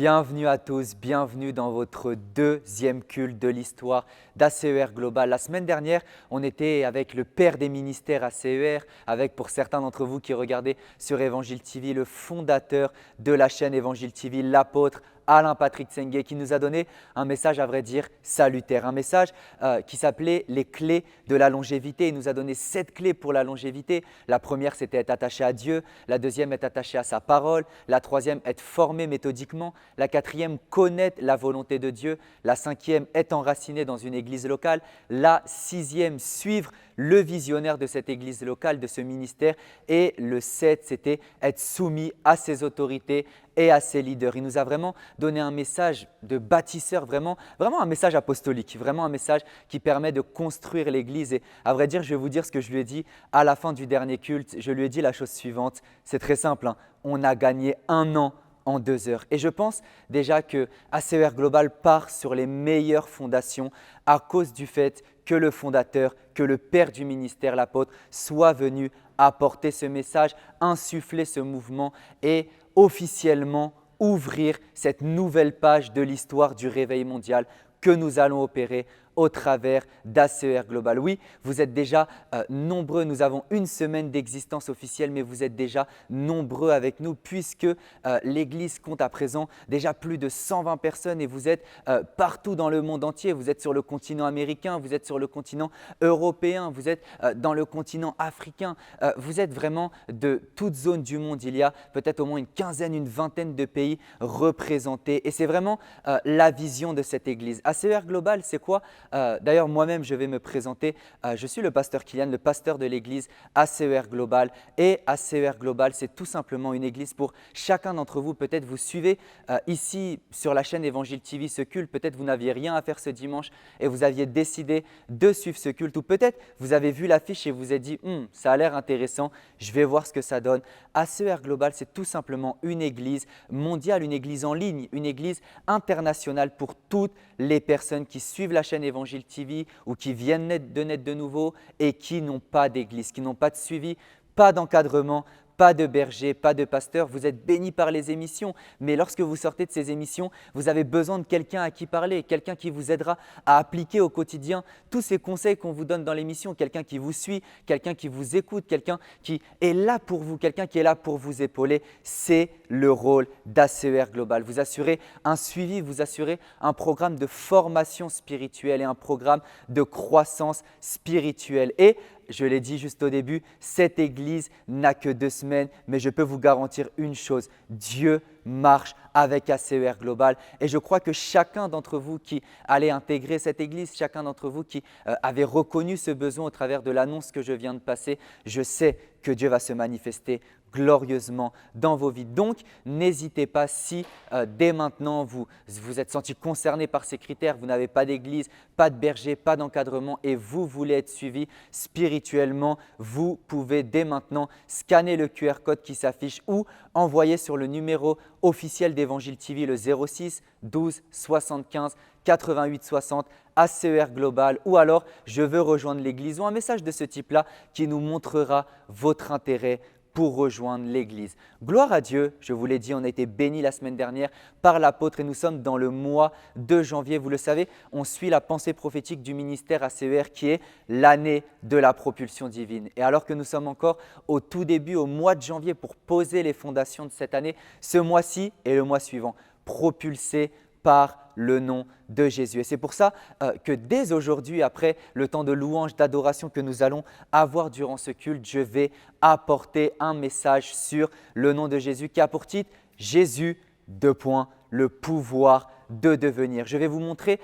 Bienvenue à tous, bienvenue dans votre deuxième culte de l'histoire d'ACER Global. La semaine dernière, on était avec le père des ministères ACER, avec pour certains d'entre vous qui regardaient sur Évangile TV, le fondateur de la chaîne Évangile TV, l'apôtre Alain-Patrick Tsengue, qui nous a donné un message à vrai dire salutaire, un message qui s'appelait « Les clés de la longévité ». Il nous a donné 7 clés pour la longévité. La première, c'était être attaché à Dieu. La deuxième, être attaché à sa parole. La troisième, être formé méthodiquement. La quatrième, connaître la volonté de Dieu. La cinquième, être enraciné dans une église locale. La sixième, suivre le visionnaire de cette église locale, de ce ministère. Et le 7, c'était être soumis à ses autorités et à ses leaders. Il nous a vraiment donné un message de bâtisseur, vraiment un message apostolique, vraiment un message qui permet de construire l'église. Et à vrai dire, je vais vous dire ce que je lui ai dit à la fin du dernier culte. Je lui ai dit la chose suivante, c'est très simple, hein. On a gagné 1 an en 2 heures. Et je pense déjà que ACER Global part sur les meilleures fondations à cause du fait que le fondateur, que le père du ministère, l'apôtre, soit venu apporter ce message, insuffler ce mouvement et officiellement ouvrir cette nouvelle page de l'histoire du réveil mondial que nous allons opérer au travers d'ACER Global. Oui, vous êtes déjà nombreux, nous avons 1 semaine d'existence officielle, mais vous êtes déjà nombreux avec nous puisque l'Église compte à présent déjà plus de 120 personnes et vous êtes partout dans le monde entier. Vous êtes sur le continent américain, vous êtes sur le continent européen, vous êtes dans le continent africain. Vous êtes vraiment de toute zone du monde. Il y a peut-être au moins une quinzaine, une vingtaine de pays représentés et c'est vraiment la vision de cette Église. ACER Global, c'est quoi ? D'ailleurs, moi-même, je vais me présenter. Je suis le pasteur Kylian, le pasteur de l'église ACER Global. Et ACER Global, c'est tout simplement une église pour chacun d'entre vous. Peut-être vous suivez ici sur la chaîne Évangile TV ce culte. Peut-être vous n'aviez rien à faire ce dimanche et vous aviez décidé de suivre ce culte. Ou peut-être vous avez vu l'affiche et vous êtes dit « ça a l'air intéressant, je vais voir ce que ça donne ». ACER Global, c'est tout simplement une église mondiale, une église en ligne, une église internationale pour toutes les personnes qui suivent la chaîne Évangile TV ou qui viennent de naître de nouveau et qui n'ont pas d'église, qui n'ont pas de suivi, pas d'encadrement, pas de berger, pas de pasteur. Vous êtes bénis par les émissions, mais lorsque vous sortez de ces émissions, vous avez besoin de quelqu'un à qui parler, quelqu'un qui vous aidera à appliquer au quotidien tous ces conseils qu'on vous donne dans l'émission, quelqu'un qui vous suit, quelqu'un qui vous écoute, quelqu'un qui est là pour vous, quelqu'un qui est là pour vous épauler. C'est le rôle d'ACER Global. Vous assurez un suivi, vous assurez un programme de formation spirituelle et un programme de croissance spirituelle. Et je l'ai dit juste au début, cette église n'a que 2 semaines, mais je peux vous garantir une chose, Dieu marche avec ACER Global et je crois que chacun d'entre vous qui allait intégrer cette église, chacun d'entre vous qui avait reconnu ce besoin au travers de l'annonce que je viens de passer, je sais que Dieu va se manifester glorieusement dans vos vies. Donc, n'hésitez pas si dès maintenant vous êtes senti concerné par ces critères, vous n'avez pas d'église, pas de berger, pas d'encadrement et vous voulez être suivi spirituellement, vous pouvez dès maintenant scanner le QR code qui s'affiche ou envoyer sur le numéro officiel d'Évangile TV le 06 12 75 88 60 ACER Global ou alors je veux rejoindre l'église ou un message de ce type-là qui nous montrera votre intérêt pour rejoindre l'église. Gloire à Dieu, je vous l'ai dit, on a été bénis la semaine dernière par l'apôtre et nous sommes dans le mois de janvier. Vous le savez, on suit la pensée prophétique du ministère ACER qui est l'année de la propulsion divine. Et alors que nous sommes encore au tout début, au mois de janvier pour poser les fondations de cette année, ce mois-ci et le mois suivant, propulsé par le nom de Jésus. Et c'est pour ça que dès aujourd'hui, après le temps de louange, d'adoration que nous allons avoir durant ce culte, je vais apporter un message sur le nom de Jésus qui a pour titre « Jésus, le pouvoir de devenir ». Je vais vous montrer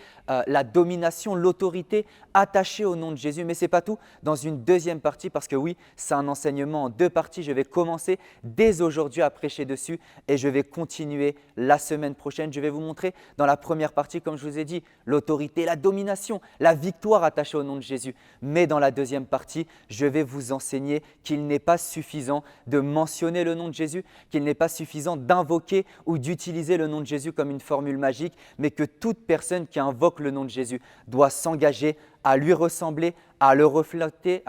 la domination, l'autorité attachée au nom de Jésus. Mais ce n'est pas tout. Dans une deuxième partie, parce que oui, c'est un enseignement en 2 parties, je vais commencer dès aujourd'hui à prêcher dessus et je vais continuer la semaine prochaine. Je vais vous montrer dans la première partie, comme je vous ai dit, l'autorité, la domination, la victoire attachée au nom de Jésus. Mais dans la deuxième partie, je vais vous enseigner qu'il n'est pas suffisant de mentionner le nom de Jésus, qu'il n'est pas suffisant d'invoquer ou d'utiliser le nom de Jésus comme une formule magique, mais que toute personne qui invoque le nom de Jésus doit s'engager à lui ressembler, à le refléter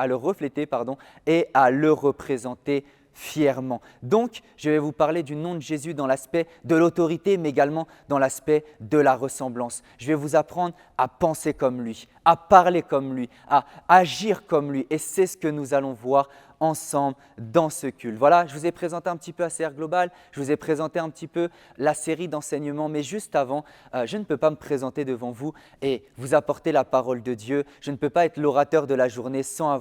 et à le représenter fièrement. Donc, je vais vous parler du nom de Jésus dans l'aspect de l'autorité, mais également dans l'aspect de la ressemblance. Je vais vous apprendre à penser comme lui, à parler comme lui, à agir comme lui. Et c'est ce que nous allons voir ensemble dans ce culte. Voilà, je vous ai présenté un petit peu ACR Global, je vous ai présenté un petit peu la série d'enseignements, mais juste avant, je ne peux pas me présenter devant vous et vous apporter la parole de Dieu. Je ne peux pas être l'orateur de la journée sans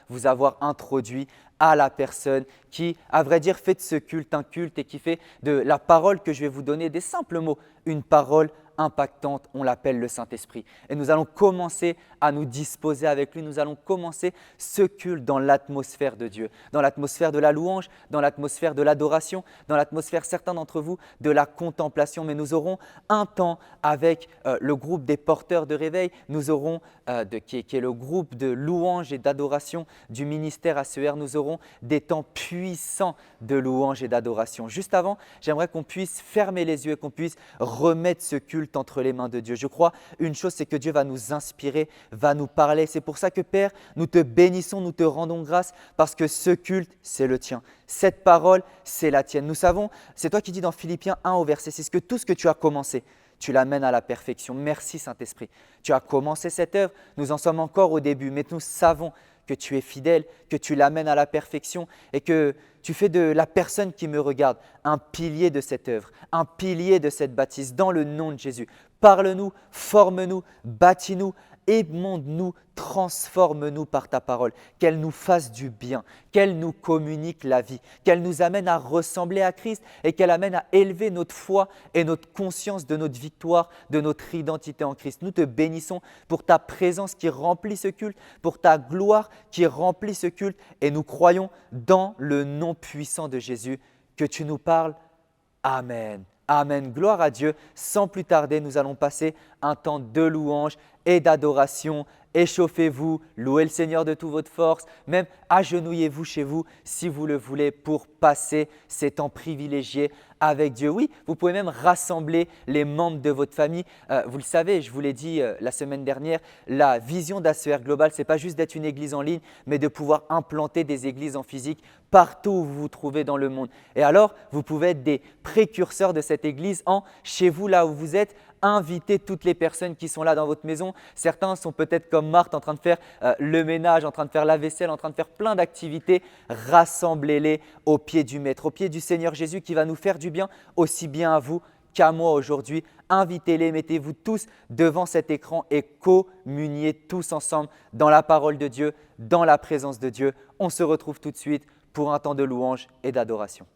vous avoir introduit à la personne qui, à vrai dire, fait de ce culte un culte et qui fait de la parole que je vais vous donner, des simples mots, une parole impactante, on l'appelle le Saint-Esprit. Et nous allons commencer à nous disposer avec lui, nous allons commencer ce culte dans l'atmosphère de Dieu, dans l'atmosphère de la louange, dans l'atmosphère de l'adoration, dans l'atmosphère, certains d'entre vous, de la contemplation. Mais nous aurons un temps avec le groupe des porteurs de réveil, nous aurons, qui est le groupe de louange et d'adoration du ministère ACER, nous aurons des temps puissants de louange et d'adoration. Juste avant, j'aimerais qu'on puisse fermer les yeux et qu'on puisse remettre ce culte entre les mains de Dieu. Je crois une chose, c'est que Dieu va nous inspirer, va nous parler. C'est pour ça que Père, nous te bénissons, nous te rendons grâce parce que ce culte, c'est le tien. Cette parole, c'est la tienne. Nous savons, c'est toi qui dis dans Philippiens 1 au verset 6 que tout ce que tu as commencé, tu l'amènes à la perfection. Merci Saint-Esprit. Tu as commencé cette œuvre, nous en sommes encore au début, mais nous savons que tu es fidèle, que tu l'amènes à la perfection et que tu fais de la personne qui me regarde un pilier de cette œuvre, un pilier de cette bâtisse dans le nom de Jésus. Parle-nous, forme-nous, bâtis-nous, émonde-nous, transforme-nous par ta parole, qu'elle nous fasse du bien, qu'elle nous communique la vie, qu'elle nous amène à ressembler à Christ et qu'elle amène à élever notre foi et notre conscience de notre victoire, de notre identité en Christ. Nous te bénissons pour ta présence qui remplit ce culte, pour ta gloire qui remplit ce culte et nous croyons dans le nom puissant de Jésus que tu nous parles. Amen. Amen. Gloire à Dieu. Sans plus tarder, nous allons passer un temps de louange et d'adoration. Échauffez-vous, louez le Seigneur de toute votre force, même agenouillez-vous chez vous si vous le voulez pour passer ces temps privilégiés avec Dieu. Oui, vous pouvez même rassembler les membres de votre famille. Vous le savez, je vous l'ai dit la semaine dernière, la vision d'ACER Global, ce n'est pas juste d'être une église en ligne, mais de pouvoir implanter des églises en physique partout où vous vous trouvez dans le monde. Et alors, vous pouvez être des précurseurs de cette église chez vous, là où vous êtes, invitez toutes les personnes qui sont là dans votre maison. Certains sont peut-être comme Marthe en train de faire le ménage, en train de faire la vaisselle, en train de faire plein d'activités. Rassemblez-les au pied du Maître, au pied du Seigneur Jésus qui va nous faire du bien, aussi bien à vous qu'à moi aujourd'hui. Invitez-les, mettez-vous tous devant cet écran et communiez tous ensemble dans la parole de Dieu, dans la présence de Dieu. On se retrouve tout de suite pour un temps de louange et d'adoration.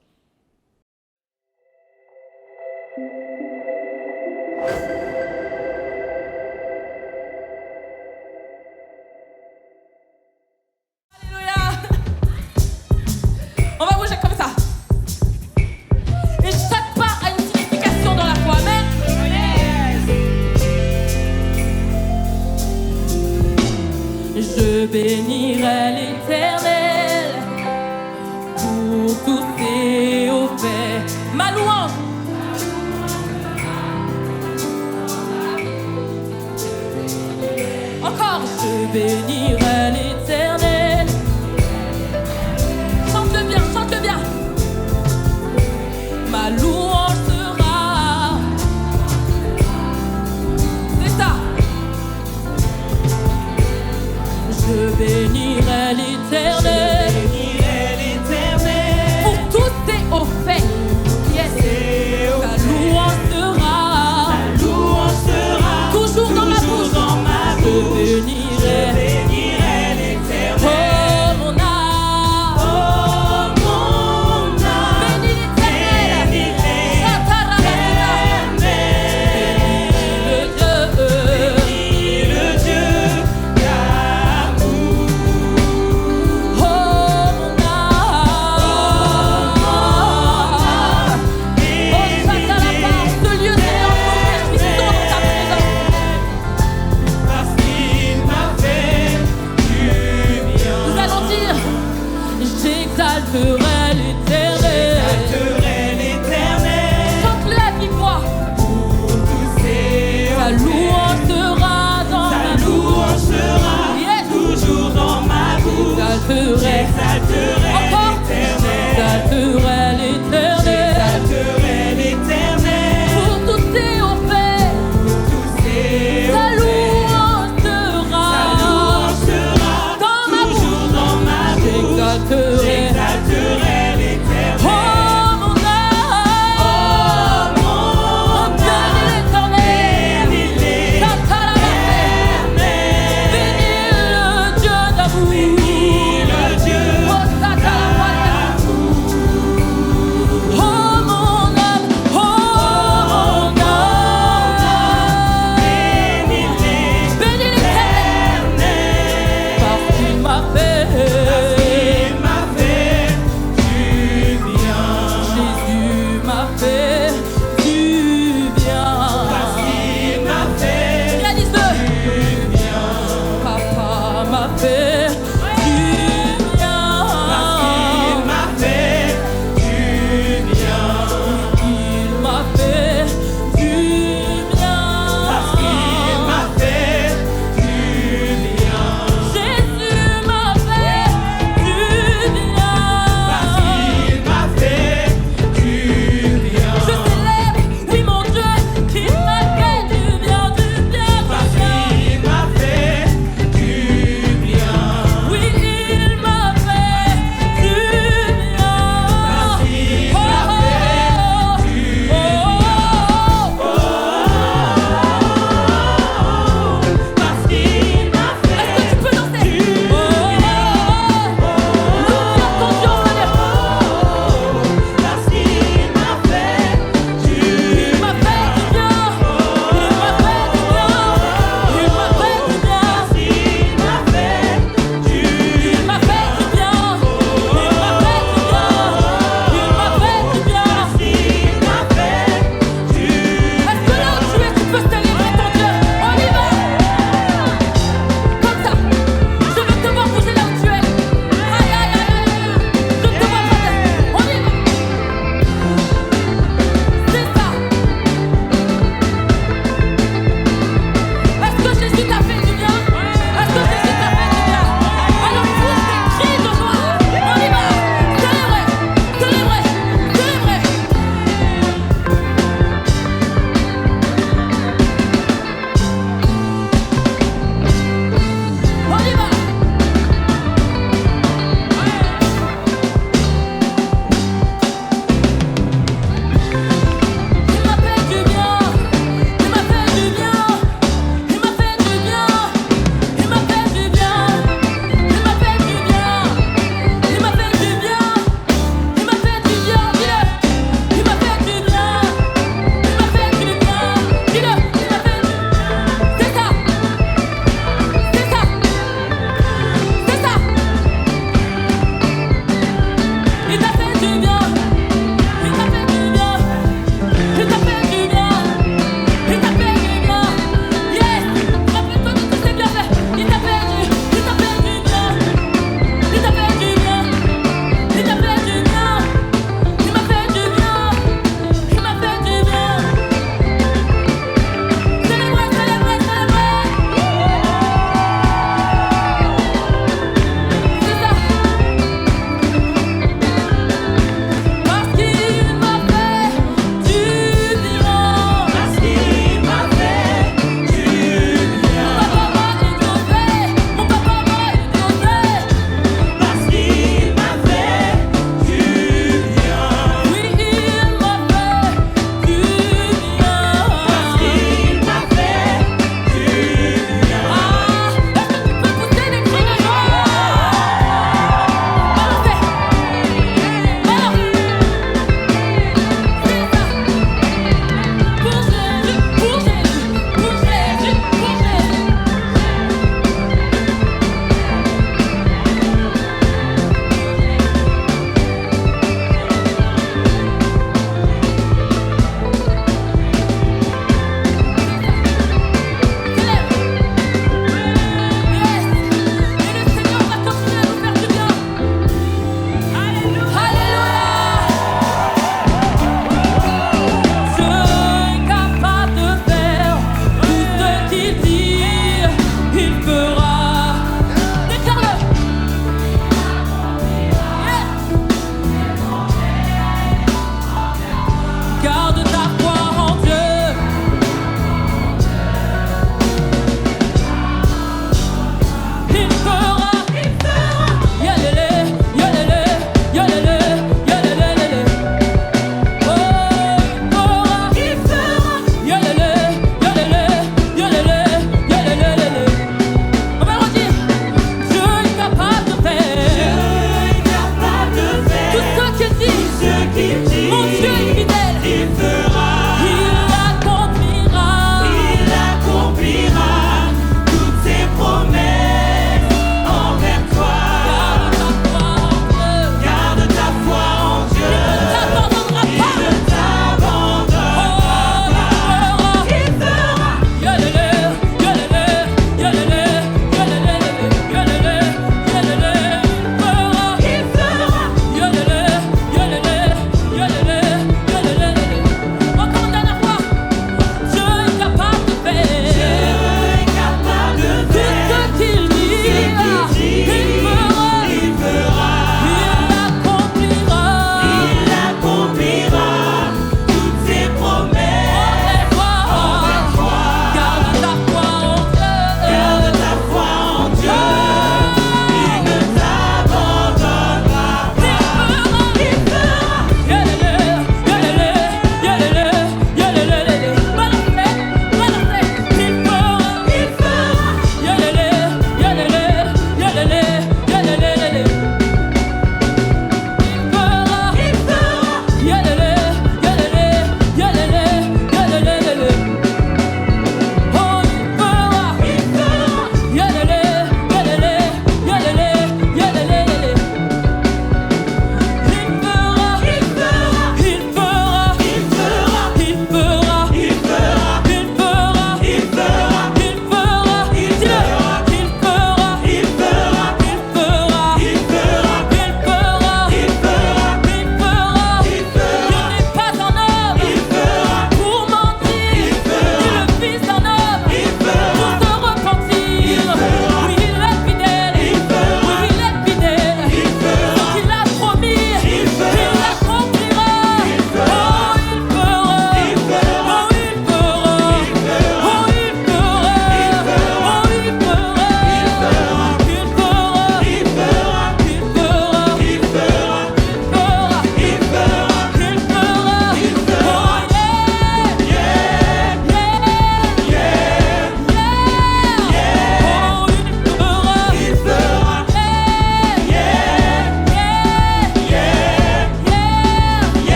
On va bouger comme ça. Et chaque pas a une signification dans la foi. Amen. Je bénirai l'Éternel pour tous ses hauts faits. Ma louange. Encore. Je bénirai l'Éternel. Chante-le bien, chante-le bien. Ma louange sera. C'est ça. Je bénirai l'Éternel. Pour tous tes hauts faits. Yes. Ta louange sera. Toujours dans ma bouche. Je bénirai. J'exalterai encore. j'exalterai l'Éternel. Oh mon âme, bénis l'Éternel. Bénis le Dieu d'amour. Bénis le Dieu d'amour. Oh mon âme, bénis l'Éternel. Parce qu'il m'a fait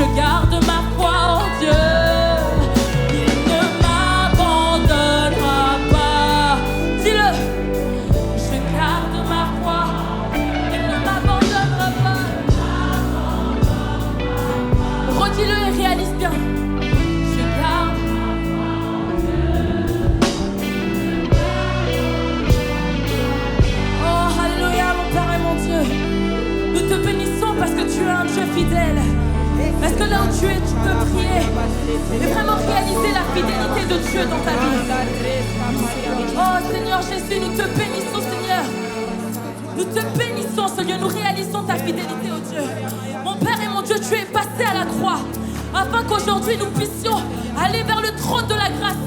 Je garde ma foi en Dieu. Il ne m'abandonnera pas. Dis-le. Je garde ma foi. Il ne m'abandonnera pas. Redis-le et réalise bien. Je garde. Oh, alléluia, mon Père et mon Dieu. Nous te bénissons parce que tu es un Dieu fidèle. Parce que là où tu es, tu peux prier et vraiment réaliser la fidélité de Dieu dans ta vie. Oh Seigneur Jésus, nous te bénissons, Seigneur. Nous te bénissons, Seigneur. Nous réalisons ta fidélité, oh Dieu. Mon Père et mon Dieu, tu es passé à la croix afin qu'aujourd'hui nous puissions aller vers le trône de la grâce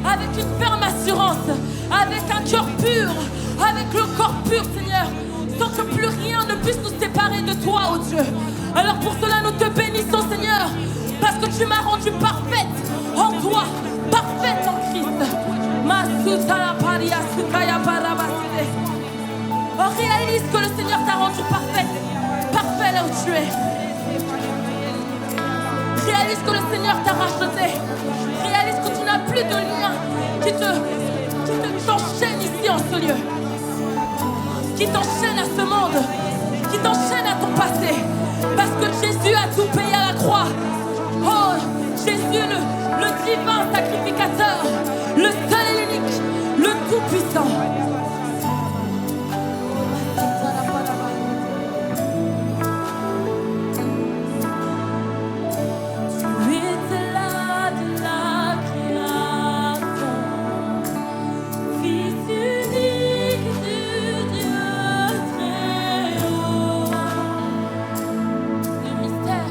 avec une ferme assurance, avec un cœur pur, avec le corps pur, Seigneur, sans que plus rien ne puisse nous séparer de toi, oh Dieu. Alors pour cela, nous te bénissons, Seigneur, parce que tu m'as rendue parfaite en toi, parfaite en Christ. Oh, réalise que le Seigneur t'a rendue parfaite, parfait là où tu es. Réalise que le Seigneur t'a racheté. Réalise que tu n'as plus de lien qui t'enchaîne ici en ce lieu, qui t'enchaîne à ce monde, qui t'enchaîne à ton passé. Parce que Jésus a tout payé à la croix. Oh, Jésus, le divin sacrificateur, le seul et l'unique, le tout-puissant. Tu étais là de la création, Fils unique du Dieu très haut. Le mystère.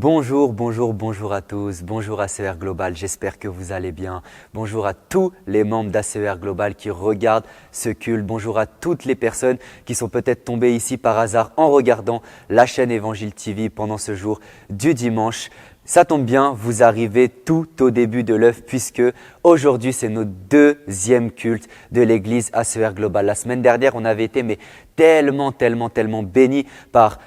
Bonjour à tous, bonjour ACER Global, j'espère que vous allez bien. Bonjour à tous les membres d'ACER Global qui regardent ce culte. Bonjour à toutes les personnes qui sont peut-être tombées ici par hasard en regardant la chaîne Évangile TV pendant ce jour du dimanche. Ça tombe bien, vous arrivez tout au début de l'œuvre puisque aujourd'hui c'est notre deuxième culte de l'église ACER Global. La semaine dernière, on avait été tellement bénis par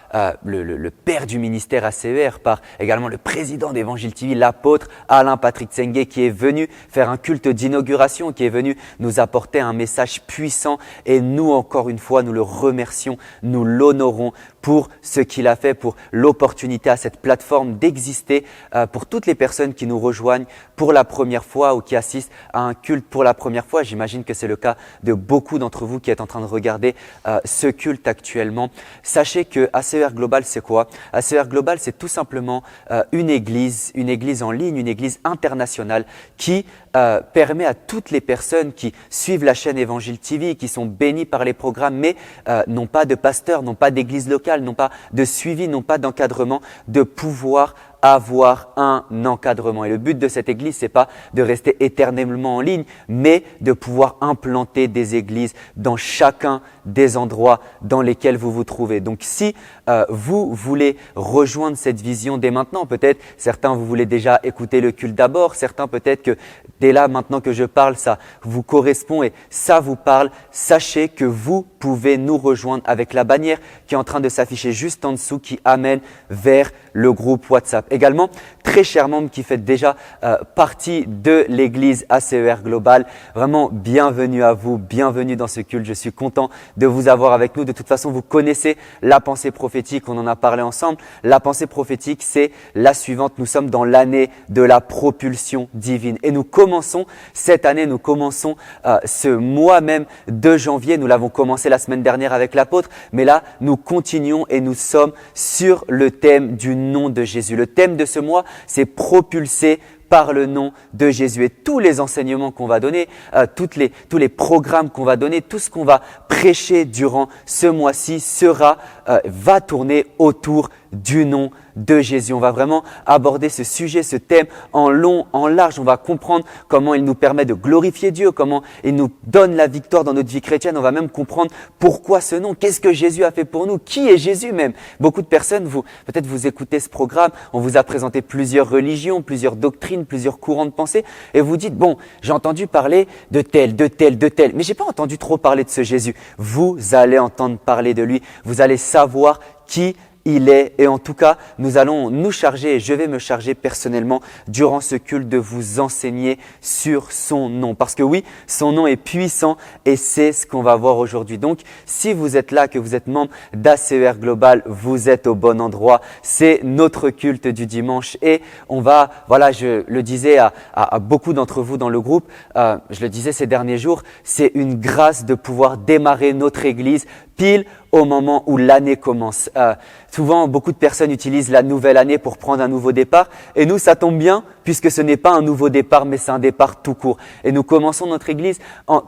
le père du ministère ACER, par également le président d'Évangile TV, l'apôtre Alain Patrick Tsengue qui est venu faire un culte d'inauguration, qui est venu nous apporter un message puissant et nous encore une fois, nous le remercions, nous l'honorons pour ce qu'il a fait, pour l'opportunité à cette plateforme d'exister, pour toutes les personnes qui nous rejoignent pour la première fois ou qui assistent à un culte pour la première fois. J'imagine que c'est le cas de beaucoup d'entre vous qui êtes en train de regarder ce culte actuellement. Sachez que ACER Global, c'est quoi? ACER Global, c'est tout simplement une église en ligne, une église internationale qui permet à toutes les personnes qui suivent la chaîne Évangile TV, qui sont bénies par les programmes, mais n'ont pas de pasteur, n'ont pas d'église locale, n'ont pas de suivi, n'ont pas d'encadrement, de pouvoir avoir un encadrement. Et le but de cette église, c'est pas de rester éternellement en ligne, mais de pouvoir implanter des églises dans chacun des endroits dans lesquels vous vous trouvez. Donc, si vous voulez rejoindre cette vision dès maintenant, peut-être certains vous voulez déjà écouter le culte d'abord, certains peut-être que dès là, maintenant que je parle, ça vous correspond et ça vous parle. Sachez que vous pouvez nous rejoindre avec la bannière qui est en train de s'afficher juste en dessous, qui amène vers le groupe WhatsApp. Également, très chers membres qui faites déjà partie de l'église ACER Global, vraiment bienvenue à vous, bienvenue dans ce culte. Je suis content de vous avoir avec nous. De toute façon, vous connaissez la pensée prophétique, on en a parlé ensemble. La pensée prophétique, c'est la suivante. Nous sommes dans l'année de la propulsion divine et nous commençons cette année, nous commençons ce mois même de janvier. Nous l'avons commencé la semaine dernière avec l'apôtre, mais là, nous continuons et nous sommes sur le thème du nom de Jésus. Le thème de ce mois, c'est propulser par le nom de Jésus. Et tous les enseignements qu'on va donner, tous les programmes qu'on va donner, tout ce qu'on va prêcher durant ce mois-ci va tourner autour du nom de Jésus. On va vraiment aborder ce sujet, ce thème en long, en large. On va comprendre comment il nous permet de glorifier Dieu, comment il nous donne la victoire dans notre vie chrétienne. On va même comprendre pourquoi ce nom, qu'est-ce que Jésus a fait pour nous, qui est Jésus même. Beaucoup de personnes, peut-être vous écoutez ce programme, on vous a présenté plusieurs religions, plusieurs doctrines, plusieurs courants de pensée et vous dites, bon, j'ai entendu parler de tel, mais j'ai pas entendu trop parler de ce Jésus. Vous allez entendre parler de lui, vous allez savoir qui il est et en tout cas, nous allons nous charger et je vais me charger personnellement durant ce culte de vous enseigner sur son nom. Parce que oui, son nom est puissant et c'est ce qu'on va voir aujourd'hui. Donc, si vous êtes là, que vous êtes membre d'ACER Global, vous êtes au bon endroit. C'est notre culte du dimanche et on va, voilà, je le disais à beaucoup d'entre vous dans le groupe, je le disais ces derniers jours, c'est une grâce de pouvoir démarrer notre église pile au moment où l'année commence. Souvent, beaucoup de personnes utilisent la nouvelle année pour prendre un nouveau départ. Et nous, ça tombe bien puisque ce n'est pas un nouveau départ, mais c'est un départ tout court. Et nous commençons notre église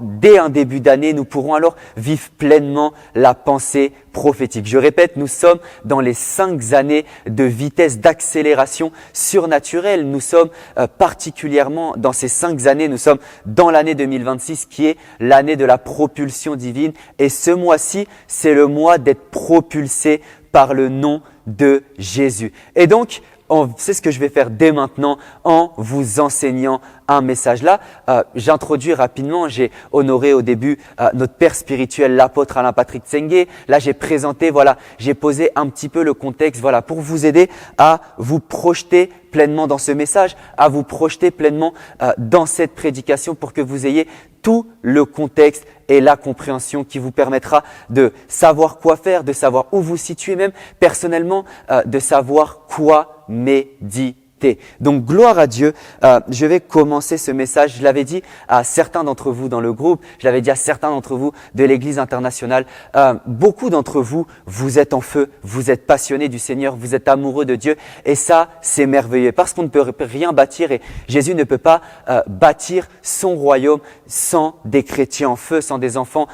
dès un début d'année. Nous pourrons alors vivre pleinement la pensée prophétique. Je répète, nous sommes dans les 5 années de vitesse d'accélération surnaturelle. Nous sommes particulièrement dans ces 5 années, nous sommes dans l'année 2026 qui est l'année de la propulsion divine. Et ce mois-ci, c'est le mois d'être propulsé par le nom de Jésus. Et donc, c'est ce que je vais faire dès maintenant en vous enseignant un message. Là, j'introduis rapidement, j'ai honoré au début notre père spirituel, l'apôtre Alain Patrick Tsengue. Là, j'ai présenté, j'ai posé un petit peu le contexte, pour vous aider à vous projeter pleinement dans ce message, à vous projeter pleinement dans cette prédication pour que vous ayez tout le contexte et la compréhension qui vous permettra de savoir quoi faire, de savoir où vous situez même personnellement, de savoir quoi méditer. vérité. Donc, gloire à Dieu. Je vais commencer ce message. Je l'avais dit à certains d'entre vous dans le groupe, je l'avais dit à certains d'entre vous de l'Église internationale. Beaucoup d'entre vous, vous êtes en feu, vous êtes passionnés du Seigneur, vous êtes amoureux de Dieu. Et ça, c'est merveilleux parce qu'on ne peut rien bâtir et Jésus ne peut pas bâtir son royaume sans des chrétiens en feu, sans des enfants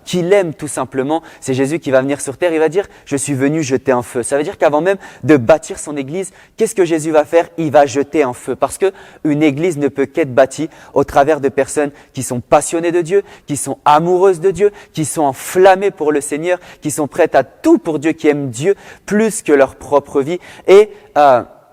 qui l'aiment tout simplement. C'est Jésus qui va venir sur terre, il va dire « Je suis venu jeter un feu ». Ça veut dire qu'avant même de bâtir son église, qu'est-ce que Jésus va faire? Il va jeter un feu parce qu'une église ne peut qu'être bâtie au travers de personnes qui sont passionnées de Dieu, qui sont amoureuses de Dieu, qui sont enflammées pour le Seigneur, qui sont prêtes à tout pour Dieu, qui aiment Dieu plus que leur propre vie. Et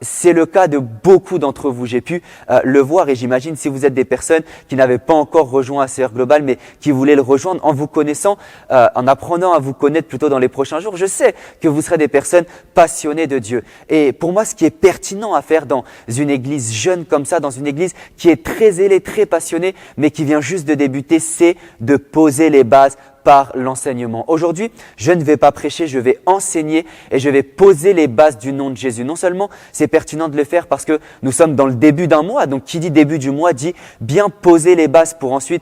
c'est le cas de beaucoup d'entre vous. J'ai pu le voir et j'imagine si vous êtes des personnes qui n'avaient pas encore rejoint ACR Global mais qui voulaient le rejoindre en vous connaissant, en apprenant à vous connaître plutôt dans les prochains jours, je sais que vous serez des personnes passionnées de Dieu. Et pour moi, ce qui est pertinent à faire dans une église jeune comme ça, dans une église qui est très zélée, très passionnée, mais qui vient juste de débuter, c'est de poser les bases par l'enseignement. Aujourd'hui, je ne vais pas prêcher, je vais enseigner et je vais poser les bases du nom de Jésus. Non seulement c'est pertinent de le faire parce que nous sommes dans le début d'un mois, donc qui dit début du mois dit bien poser les bases pour ensuite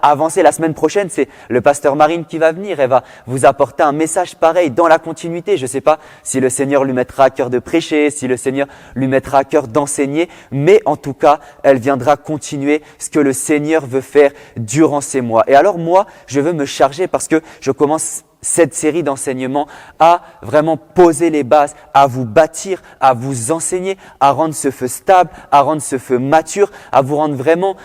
avancer. La semaine prochaine, c'est le pasteur Marine qui va venir, elle va vous apporter un message pareil dans la continuité. Je ne sais pas si le Seigneur lui mettra à cœur de prêcher, si le Seigneur lui mettra à cœur d'enseigner, mais en tout cas, elle viendra continuer ce que le Seigneur veut faire durant ces mois. Et alors moi, je veux me charger parce que je commence cette série d'enseignements à vraiment poser les bases, à vous bâtir, à vous enseigner, à rendre ce feu stable, à rendre ce feu mature, à vous rendre vraiment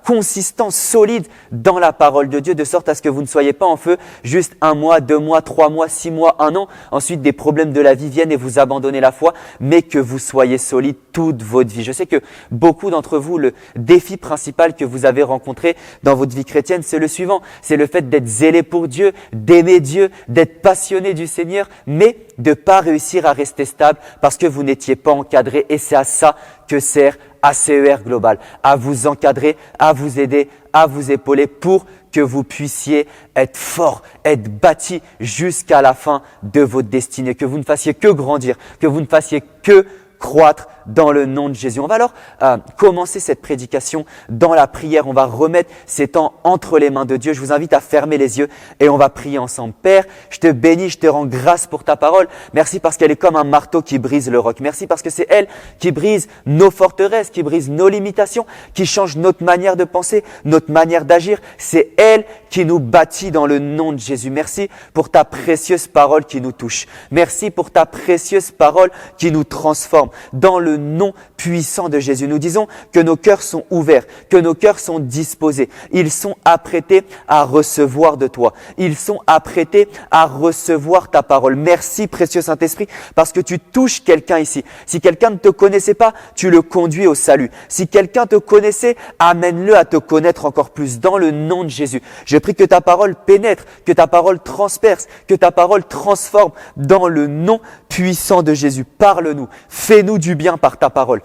consistant, solide dans la parole de Dieu, de sorte à ce que vous ne soyez pas en feu juste 1 mois, 2 mois, 3 mois, 6 mois, 1 an. Ensuite, des problèmes de la vie viennent et vous abandonnez la foi, mais que vous soyez solide toute votre vie. Je sais que beaucoup d'entre vous, le défi principal que vous avez rencontré dans votre vie chrétienne, c'est le suivant. C'est le fait d'être zélé pour Dieu, d'aimer Dieu, d'être passionné du Seigneur, mais de pas réussir à rester stable parce que vous n'étiez pas encadré. Et c'est à ça que sert ACER Global, à vous encadrer, à vous aider, à vous épauler pour que vous puissiez être fort, être bâti jusqu'à la fin de votre destinée, que vous ne fassiez que grandir, que vous ne fassiez que croître dans le nom de Jésus. On va alors commencer cette prédication dans la prière. On va remettre ces temps entre les mains de Dieu. Je vous invite à fermer les yeux et on va prier ensemble. Père, je te bénis, je te rends grâce pour ta parole. Merci parce qu'elle est comme un marteau qui brise le roc. Merci parce que c'est elle qui brise nos forteresses, qui brise nos limitations, qui change notre manière de penser, notre manière d'agir. C'est elle qui nous bâtit dans le nom de Jésus. Merci pour ta précieuse parole qui nous touche. Merci pour ta précieuse parole qui nous transforme. Dans le nom puissant de Jésus, nous disons que nos cœurs sont ouverts, que nos cœurs sont disposés. Ils sont apprêtés à recevoir de toi. Ils sont apprêtés à recevoir ta parole. Merci, précieux Saint-Esprit, parce que tu touches quelqu'un ici. Si quelqu'un ne te connaissait pas, tu le conduis au salut. Si quelqu'un te connaissait, amène-le à te connaître encore plus. Dans le nom de Jésus, je prie que ta parole pénètre, que ta parole transperce, que ta parole transforme. Dans le nom puissant de Jésus, parle-nous. Fais-nous du bien par ta parole.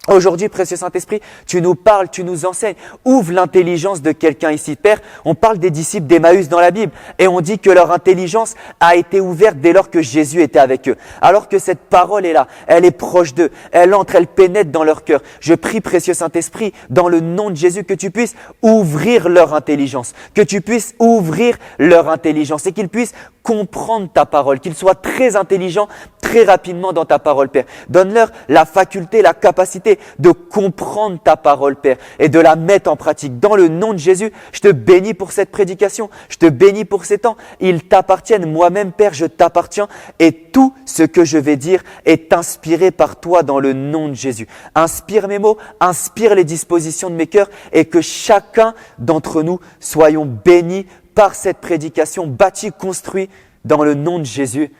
Aujourd'hui, précieux Saint-Esprit, tu nous parles, tu nous enseignes. Ouvre l'intelligence de quelqu'un ici. Père, on parle des disciples d'Emmaüs dans la Bible et on dit que leur intelligence a été ouverte dès lors que Jésus était avec eux. Alors que cette parole est là, elle est proche d'eux, elle entre, elle pénètre dans leur cœur. Je prie, précieux Saint-Esprit, dans le nom de Jésus, que tu puisses ouvrir leur intelligence, que tu puisses ouvrir leur intelligence et qu'ils puissent comprendre ta parole, qu'ils soient très intelligents très rapidement dans ta parole, Père. Donne-leur la faculté, la capacité de comprendre ta parole, Père, et de la mettre en pratique. Dans le nom de Jésus, je te bénis pour cette prédication, je te bénis pour ces temps. Ils t'appartiennent, moi-même, Père, je t'appartiens, et tout ce que je vais dire est inspiré par toi dans le nom de Jésus. Inspire mes mots, inspire les dispositions de mes cœurs, et que chacun d'entre nous soyons bénis par cette prédication, bâti, construit dans le nom de Jésus.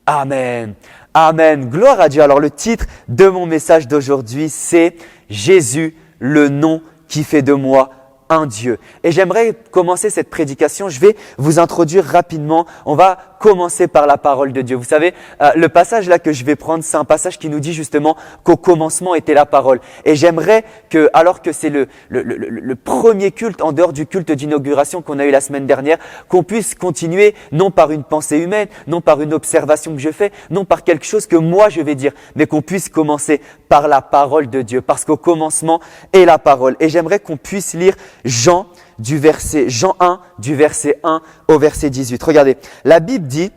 Amen. Amen. Gloire à Dieu. Alors le titre de mon message d'aujourd'hui, c'est « Jésus, le nom qui fait de moi un Dieu ». Et j'aimerais commencer cette prédication. Je vais vous introduire rapidement. On va commencer par la parole de Dieu. Vous savez, le passage là que je vais prendre, c'est un passage qui nous dit justement qu'au commencement était la parole. Et j'aimerais que, alors que c'est le premier culte, en dehors du culte d'inauguration qu'on a eu la semaine dernière, qu'on puisse continuer non par une pensée humaine, non par une observation que je fais, non par quelque chose que moi je vais dire, mais qu'on puisse commencer par la parole de Dieu, parce qu'au commencement est la parole. Et j'aimerais qu'on puisse lire Jean 1, du verset 1 au verset 18. Regardez, la Bible dit: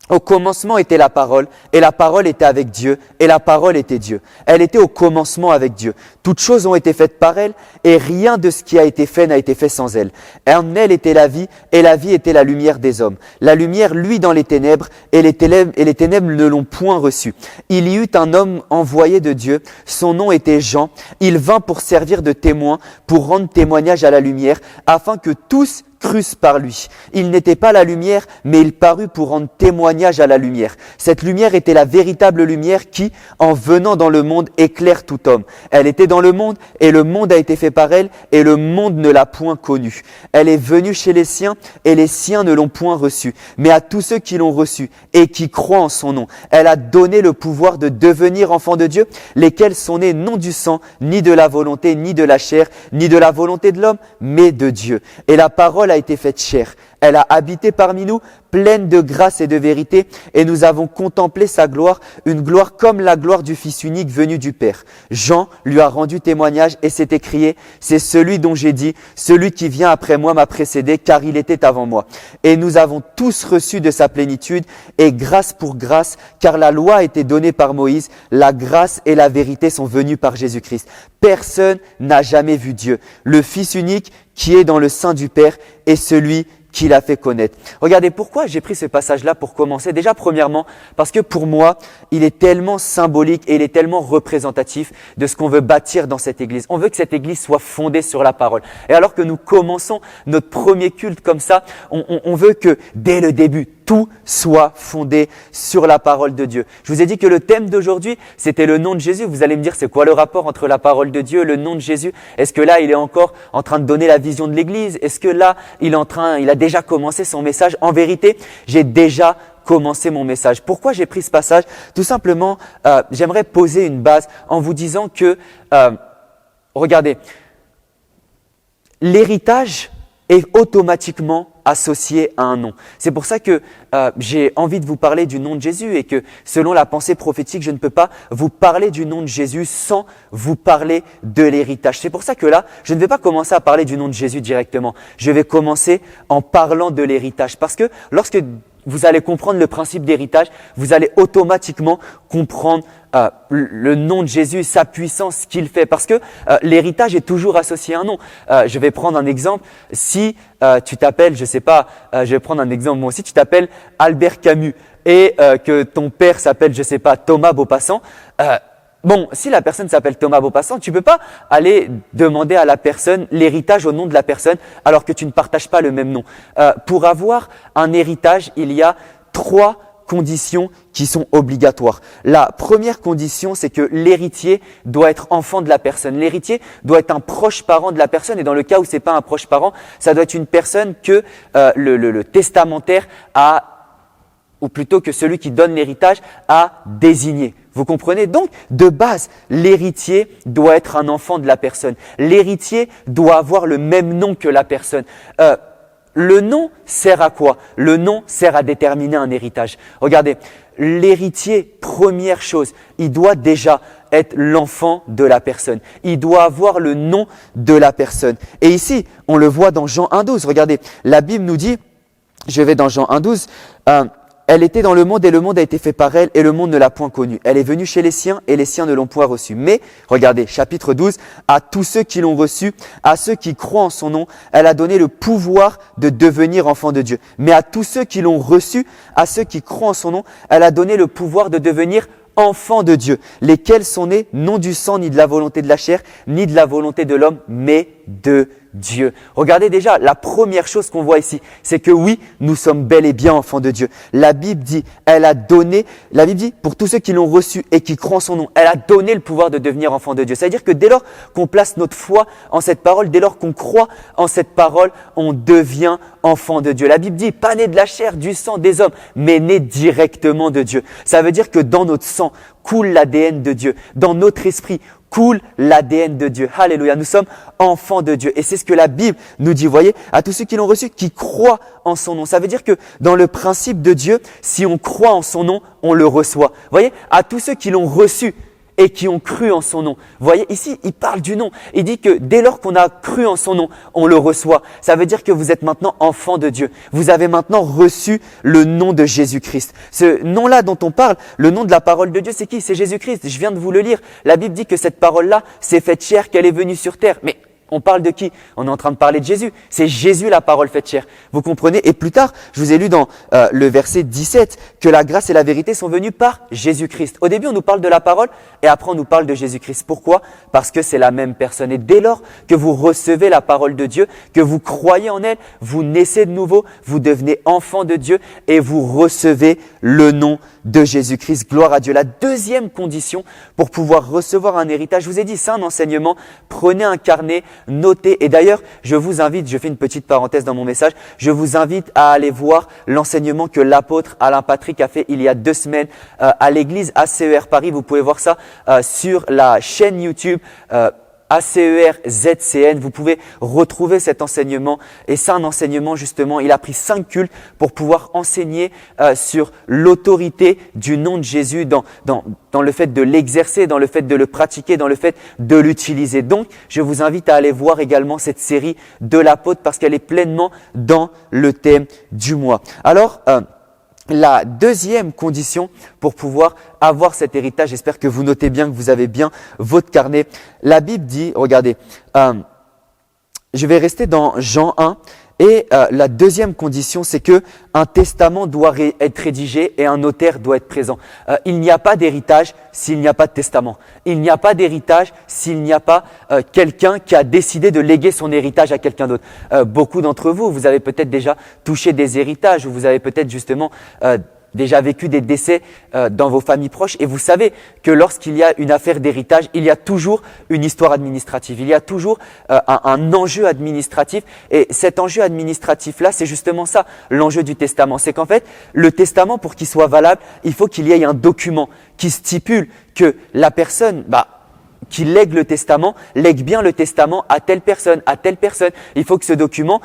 au commencement était la parole, et la parole était avec Dieu, et la parole était Dieu. Elle était au commencement avec Dieu. Toutes choses ont été faites par elle, et rien de ce qui a été fait n'a été fait sans elle. En elle était la vie, et la vie était la lumière des hommes. La lumière luit dans les ténèbres, et les ténèbres ne l'ont point reçue. Il y eut un homme envoyé de Dieu, son nom était Jean. Il vint pour servir de témoin, pour rendre témoignage à la lumière, afin que tous crussent par lui. Il n'était pas la lumière, mais il parut pour rendre témoignage à la lumière. Cette lumière était la véritable lumière qui, en venant dans le monde, éclaire tout homme. Elle était dans le monde, et le monde a été fait par elle, et le monde ne l'a point connue. Elle est venue chez les siens, et les siens ne l'ont point reçue. Mais à tous ceux qui l'ont reçue, et qui croient en son nom, elle a donné le pouvoir de devenir enfants de Dieu, lesquels sont nés non du sang, ni de la volonté, ni de la chair, ni de la volonté de l'homme, mais de Dieu. Et la parole a été faite chair. Elle a habité parmi nous, pleine de grâce et de vérité, et nous avons contemplé sa gloire, une gloire comme la gloire du Fils unique venu du Père. Jean lui a rendu témoignage et s'est écrié: c'est celui dont j'ai dit, celui qui vient après moi m'a précédé, car il était avant moi. Et nous avons tous reçu de sa plénitude, et grâce pour grâce, car la loi a été donnée par Moïse, la grâce et la vérité sont venues par Jésus-Christ. Personne n'a jamais vu Dieu. Le Fils unique qui est dans le sein du Père est celui qui l'a fait connaître. Regardez, pourquoi j'ai pris ce passage-là pour commencer. Déjà, premièrement, parce que pour moi, il est tellement symbolique et il est tellement représentatif de ce qu'on veut bâtir dans cette église. On veut que cette église soit fondée sur la parole. Et alors que nous commençons notre premier culte comme ça, on veut que dès le début, tout soit fondé sur la parole de Dieu. Je vous ai dit que le thème d'aujourd'hui, c'était le nom de Jésus. Vous allez me dire, c'est quoi le rapport entre la parole de Dieu et le nom de Jésus? Est-ce que là, il est encore en train de donner la vision de l'église? Est-ce que là, il a déjà commencé son message? En vérité, j'ai déjà commencé mon message. Pourquoi j'ai pris ce passage? Tout simplement, j'aimerais poser une base en vous disant que, regardez, l'héritage est automatiquement associé à un nom. C'est pour ça que j'ai envie de vous parler du nom de Jésus et que selon la pensée prophétique, je ne peux pas vous parler du nom de Jésus sans vous parler de l'héritage. C'est pour ça que là, je ne vais pas commencer à parler du nom de Jésus directement. Je vais commencer en parlant de l'héritage parce que lorsque vous allez comprendre le principe d'héritage, vous allez automatiquement comprendre le nom de Jésus, sa puissance, ce qu'il fait. Parce que l'héritage est toujours associé à un nom. Je vais prendre un exemple. Si tu t'appelles, je sais pas, je vais prendre un exemple moi aussi, tu t'appelles Albert Camus et que ton père s'appelle, je sais pas, Thomas Beaupassant, bon, si la personne s'appelle Thomas Beaupassant, tu peux pas aller demander à la personne l'héritage au nom de la personne alors que tu ne partages pas le même nom. Pour avoir un héritage, il y a 3 conditions qui sont obligatoires. La première condition, c'est que l'héritier doit être enfant de la personne. L'héritier doit être un proche parent de la personne et dans le cas où c'est pas un proche parent, ça doit être une personne que le testamentaire a, ou plutôt que celui qui donne l'héritage a désigné. Vous comprenez? Donc, de base, l'héritier doit être un enfant de la personne. L'héritier doit avoir le même nom que la personne. Le nom sert à quoi? Le nom sert à déterminer un héritage. Regardez, l'héritier, première chose, il doit déjà être l'enfant de la personne. Il doit avoir le nom de la personne. Et ici, on le voit dans Jean 1,12. Regardez, la Bible nous dit, je vais dans Jean 1,12, elle était dans le monde et le monde a été fait par elle et le monde ne l'a point connue. Elle est venue chez les siens et les siens ne l'ont point reçue. Mais, regardez, chapitre 12, à tous ceux qui l'ont reçue, à ceux qui croient en son nom, elle a donné le pouvoir de devenir enfants de Dieu. Mais à tous ceux qui l'ont reçue, à ceux qui croient en son nom, elle a donné le pouvoir de devenir enfants de Dieu, lesquels sont nés non du sang ni de la volonté de la chair, ni de la volonté de l'homme, mais de Dieu. Regardez déjà, la première chose qu'on voit ici, c'est que oui, nous sommes bel et bien enfants de Dieu. La Bible dit, pour tous ceux qui l'ont reçu et qui croient en son nom, elle a donné le pouvoir de devenir enfants de Dieu. C'est-à-dire que dès lors qu'on place notre foi en cette parole, dès lors qu'on croit en cette parole, on devient enfant de Dieu. La Bible dit, pas né de la chair, du sang des hommes, mais né directement de Dieu. Ça veut dire que dans notre sang coule l'ADN de Dieu. Dans notre esprit coule l'ADN de Dieu. Alléluia, nous sommes enfants de Dieu. Et c'est ce que la Bible nous dit, voyez, à tous ceux qui l'ont reçu, qui croient en son nom. Ça veut dire que dans le principe de Dieu, si on croit en son nom, on le reçoit. Voyez, à tous ceux qui l'ont reçu et qui ont cru en son nom. Vous voyez, ici, il parle du nom. Il dit que dès lors qu'on a cru en son nom, on le reçoit. Ça veut dire que vous êtes maintenant enfant de Dieu. Vous avez maintenant reçu le nom de Jésus-Christ. Ce nom-là dont on parle, le nom de la parole de Dieu, c'est qui? C'est Jésus-Christ. Je viens de vous le lire. La Bible dit que cette parole-là s'est faite chair, qu'elle est venue sur terre. Mais on parle de qui? On est en train de parler de Jésus. C'est Jésus la parole faite chair. Vous comprenez? Et plus tard, je vous ai lu dans le verset 17 que la grâce et la vérité sont venues par Jésus-Christ. Au début, on nous parle de la parole et après, on nous parle de Jésus-Christ. Pourquoi? Parce que c'est la même personne. Et dès lors que vous recevez la parole de Dieu, que vous croyez en elle, vous naissez de nouveau, vous devenez enfant de Dieu et vous recevez le nom de Jésus-Christ. Gloire à Dieu. La deuxième condition pour pouvoir recevoir un héritage, je vous ai dit, c'est un enseignement. Prenez un carnet, notez. Et d'ailleurs, je vous invite, je fais une petite parenthèse dans mon message, je vous invite à aller voir l'enseignement que l'apôtre Alain Patrick a fait il y a 2 semaines à l'église ACER Paris. Vous pouvez voir ça sur la chaîne YouTube ACER ZCN. Vous pouvez retrouver cet enseignement et c'est un enseignement justement, il a pris 5 cultes pour pouvoir enseigner sur l'autorité du nom de Jésus dans le fait de l'exercer, dans le fait de le pratiquer, dans le fait de l'utiliser. Donc, je vous invite à aller voir également cette série de l'apôtre parce qu'elle est pleinement dans le thème du mois. Alors, la deuxième condition pour pouvoir avoir cet héritage, j'espère que vous notez bien, que vous avez bien votre carnet. La Bible dit, regardez, je vais rester dans Jean 1 et la deuxième condition, c'est que un testament doit être rédigé et un notaire doit être présent. Il n'y a pas d'héritage s'il n'y a pas de testament. Il n'y a pas d'héritage s'il n'y a pas quelqu'un qui a décidé de léguer son héritage à quelqu'un d'autre. Beaucoup d'entre vous, vous avez peut-être déjà touché des héritages ou vous avez peut-être justement déjà vécu des décès dans vos familles proches et vous savez que lorsqu'il y a une affaire d'héritage, il y a toujours une histoire administrative, il y a toujours un enjeu administratif et cet enjeu administratif-là, c'est justement ça, l'enjeu du testament. C'est qu'en fait, le testament, pour qu'il soit valable, il faut qu'il y ait un document qui stipule que la personne, qui lègue le testament, lègue bien le testament à telle personne, à telle personne. Il faut que ce document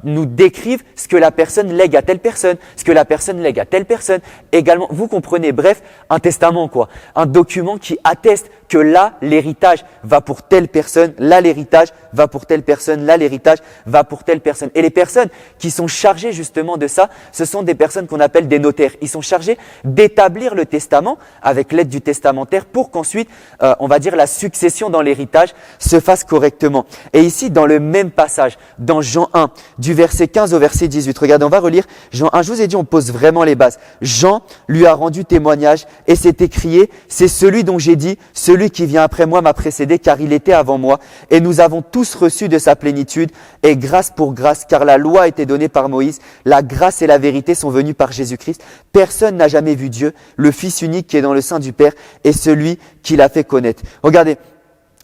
nous décrive ce que la personne lègue à telle personne, ce que la personne lègue à telle personne. Également, vous comprenez, bref, un testament quoi. Un document qui atteste que là, l'héritage va pour telle personne, là, l'héritage va pour telle personne, là, l'héritage va pour telle personne. Et les personnes qui sont chargées justement de ça, ce sont des personnes qu'on appelle des notaires. Ils sont chargés d'établir le testament avec l'aide du testamentaire pour qu'ensuite, on va dire, la succession dans l'héritage se fasse correctement. Et ici, dans le même passage, dans Jean 1, du verset 15 au verset 18, regardez, on va relire Jean 1, je vous ai dit, on pose vraiment les bases. Jean lui a rendu témoignage et s'est écrié, c'est celui dont j'ai dit, celui qui vient après moi m'a précédé car il était avant moi et nous avons tous reçu de sa plénitude et grâce pour grâce car la loi a été donnée par Moïse, la grâce et la vérité sont venues par Jésus-Christ. Personne n'a jamais vu Dieu, le Fils unique qui est dans le sein du Père et celui qui l'a fait connaître. Regardez,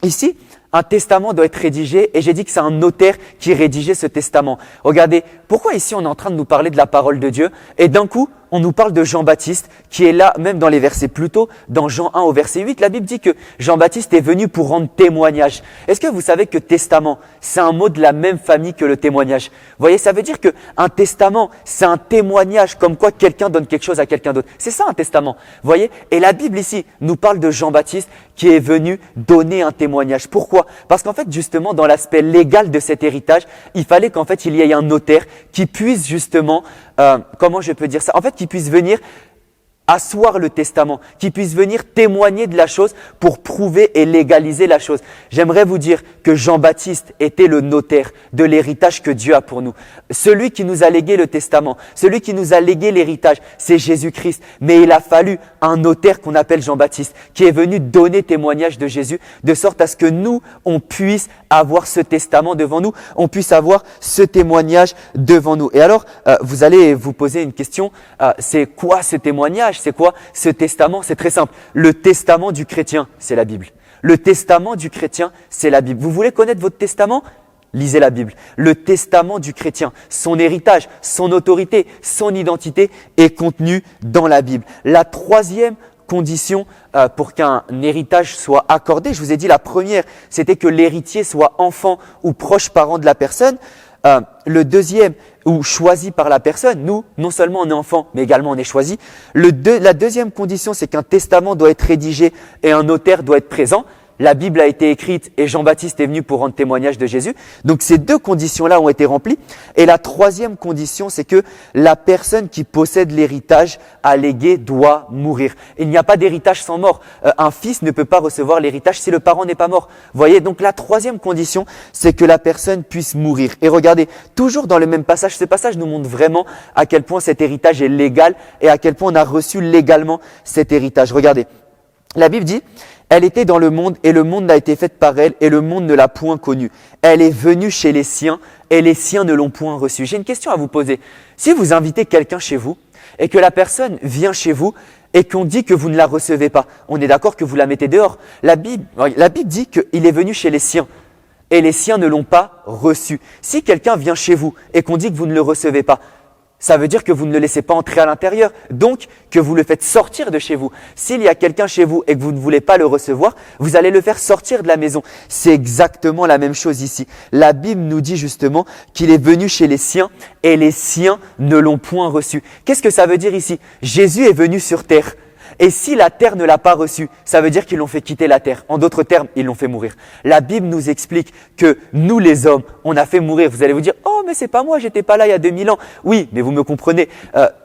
ici, un testament doit être rédigé et j'ai dit que c'est un notaire qui rédigeait ce testament. Regardez, pourquoi ici on est en train de nous parler de la parole de Dieu et d'un coup on nous parle de Jean-Baptiste qui est là même dans les versets plus tôt, dans Jean 1 au verset 8, la Bible dit que Jean-Baptiste est venu pour rendre témoignage. Est-ce que vous savez que testament, c'est un mot de la même famille que le témoignage? Vous voyez, ça veut dire que un testament, c'est un témoignage comme quoi quelqu'un donne quelque chose à quelqu'un d'autre. C'est ça un testament, vous voyez? Et la Bible ici nous parle de Jean-Baptiste qui est venu donner un témoignage. Pourquoi? Parce qu'en fait, justement, dans l'aspect légal de cet héritage, il fallait qu'en fait, il y ait un notaire qui puisse justement, comment je peux dire ça? En fait, qui puisse venir asseoir le testament, qui puisse venir témoigner de la chose pour prouver et légaliser la chose. J'aimerais vous dire que Jean-Baptiste était le notaire de l'héritage que Dieu a pour nous. Celui qui nous a légué le testament, celui qui nous a légué l'héritage, c'est Jésus-Christ. Mais il a fallu un notaire qu'on appelle Jean-Baptiste, qui est venu donner témoignage de Jésus, de sorte à ce que nous, on puisse avoir ce testament devant nous, on puisse avoir ce témoignage devant nous. Et alors, vous allez vous poser une question, c'est quoi ce témoignage? C'est quoi ce testament? C'est très simple. Le testament du chrétien, c'est la Bible. Le testament du chrétien, c'est la Bible. Vous voulez connaître votre testament? Lisez la Bible. Le testament du chrétien, son héritage, son autorité, son identité est contenu dans la Bible. La troisième condition pour qu'un héritage soit accordé, je vous ai dit la première, c'était que l'héritier soit enfant ou proche parent de la personne. Le deuxième, ou choisi par la personne, nous, non seulement on est enfant, mais également on est choisi. La deuxième condition, c'est qu'un testament doit être rédigé et un notaire doit être présent. La Bible a été écrite et Jean-Baptiste est venu pour rendre témoignage de Jésus. Donc ces deux conditions-là ont été remplies. Et la troisième condition, c'est que la personne qui possède l'héritage à léguer doit mourir. Il n'y a pas d'héritage sans mort. Un fils ne peut pas recevoir l'héritage si le parent n'est pas mort. Vous voyez, donc la troisième condition, c'est que la personne puisse mourir. Et regardez, toujours dans le même passage, ce passage nous montre vraiment à quel point cet héritage est légal et à quel point on a reçu légalement cet héritage. Regardez, la Bible dit... Elle était dans le monde et le monde n'a été fait par elle et le monde ne l'a point connue. Elle est venue chez les siens et les siens ne l'ont point reçue. J'ai une question à vous poser. Si vous invitez quelqu'un chez vous et que la personne vient chez vous et qu'on dit que vous ne la recevez pas, on est d'accord que vous la mettez dehors. La Bible dit qu'il est venu chez les siens et les siens ne l'ont pas reçu. Si quelqu'un vient chez vous et qu'on dit que vous ne le recevez pas, ça veut dire que vous ne le laissez pas entrer à l'intérieur, donc que vous le faites sortir de chez vous. S'il y a quelqu'un chez vous et que vous ne voulez pas le recevoir, vous allez le faire sortir de la maison. C'est exactement la même chose ici. La Bible nous dit justement qu'il est venu chez les siens et les siens ne l'ont point reçu. Qu'est-ce que ça veut dire ici? Jésus est venu sur terre. Et si la terre ne l'a pas reçu, ça veut dire qu'ils l'ont fait quitter la terre. En d'autres termes, ils l'ont fait mourir. La Bible nous explique que nous les hommes, on a fait mourir. Vous allez vous dire, oh mais c'est pas moi, j'étais pas là il y a 2000 ans. Oui, mais vous me comprenez,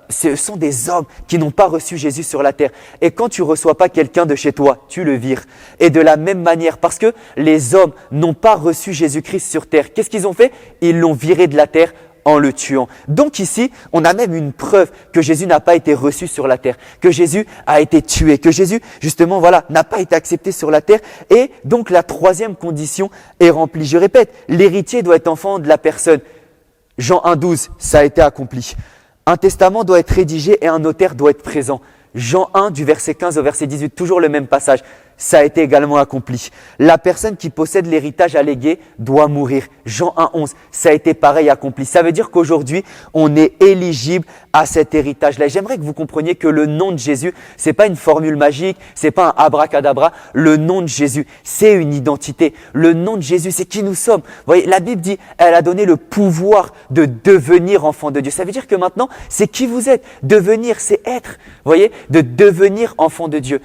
ce sont des hommes qui n'ont pas reçu Jésus sur la terre. Et quand tu reçois pas quelqu'un de chez toi, tu le vires. Et de la même manière, parce que les hommes n'ont pas reçu Jésus-Christ sur terre, qu'est-ce qu'ils ont fait? Ils l'ont viré de la terre en le tuant. Donc ici, on a même une preuve que Jésus n'a pas été reçu sur la terre, que Jésus a été tué, que Jésus, justement, n'a pas été accepté sur la terre. Et donc la troisième condition est remplie. Je répète, l'héritier doit être enfant de la personne. Jean 1,12, ça a été accompli. Un testament doit être rédigé et un notaire doit être présent. Jean 1 du verset 15 au verset 18, toujours le même passage. Ça a été également accompli. La personne qui possède l'héritage à léguer doit mourir. Jean 1,11, ça a été pareil accompli. Ça veut dire qu'aujourd'hui, on est éligible à cet héritage-là. J'aimerais que vous compreniez que le nom de Jésus, c'est pas une formule magique, c'est pas un abracadabra. Le nom de Jésus, c'est une identité. Le nom de Jésus, c'est qui nous sommes. Vous voyez, la Bible dit, elle a donné le pouvoir de devenir enfant de Dieu. Ça veut dire que maintenant, c'est qui vous êtes. Devenir, c'est être. Vous voyez, de devenir enfant de Dieu.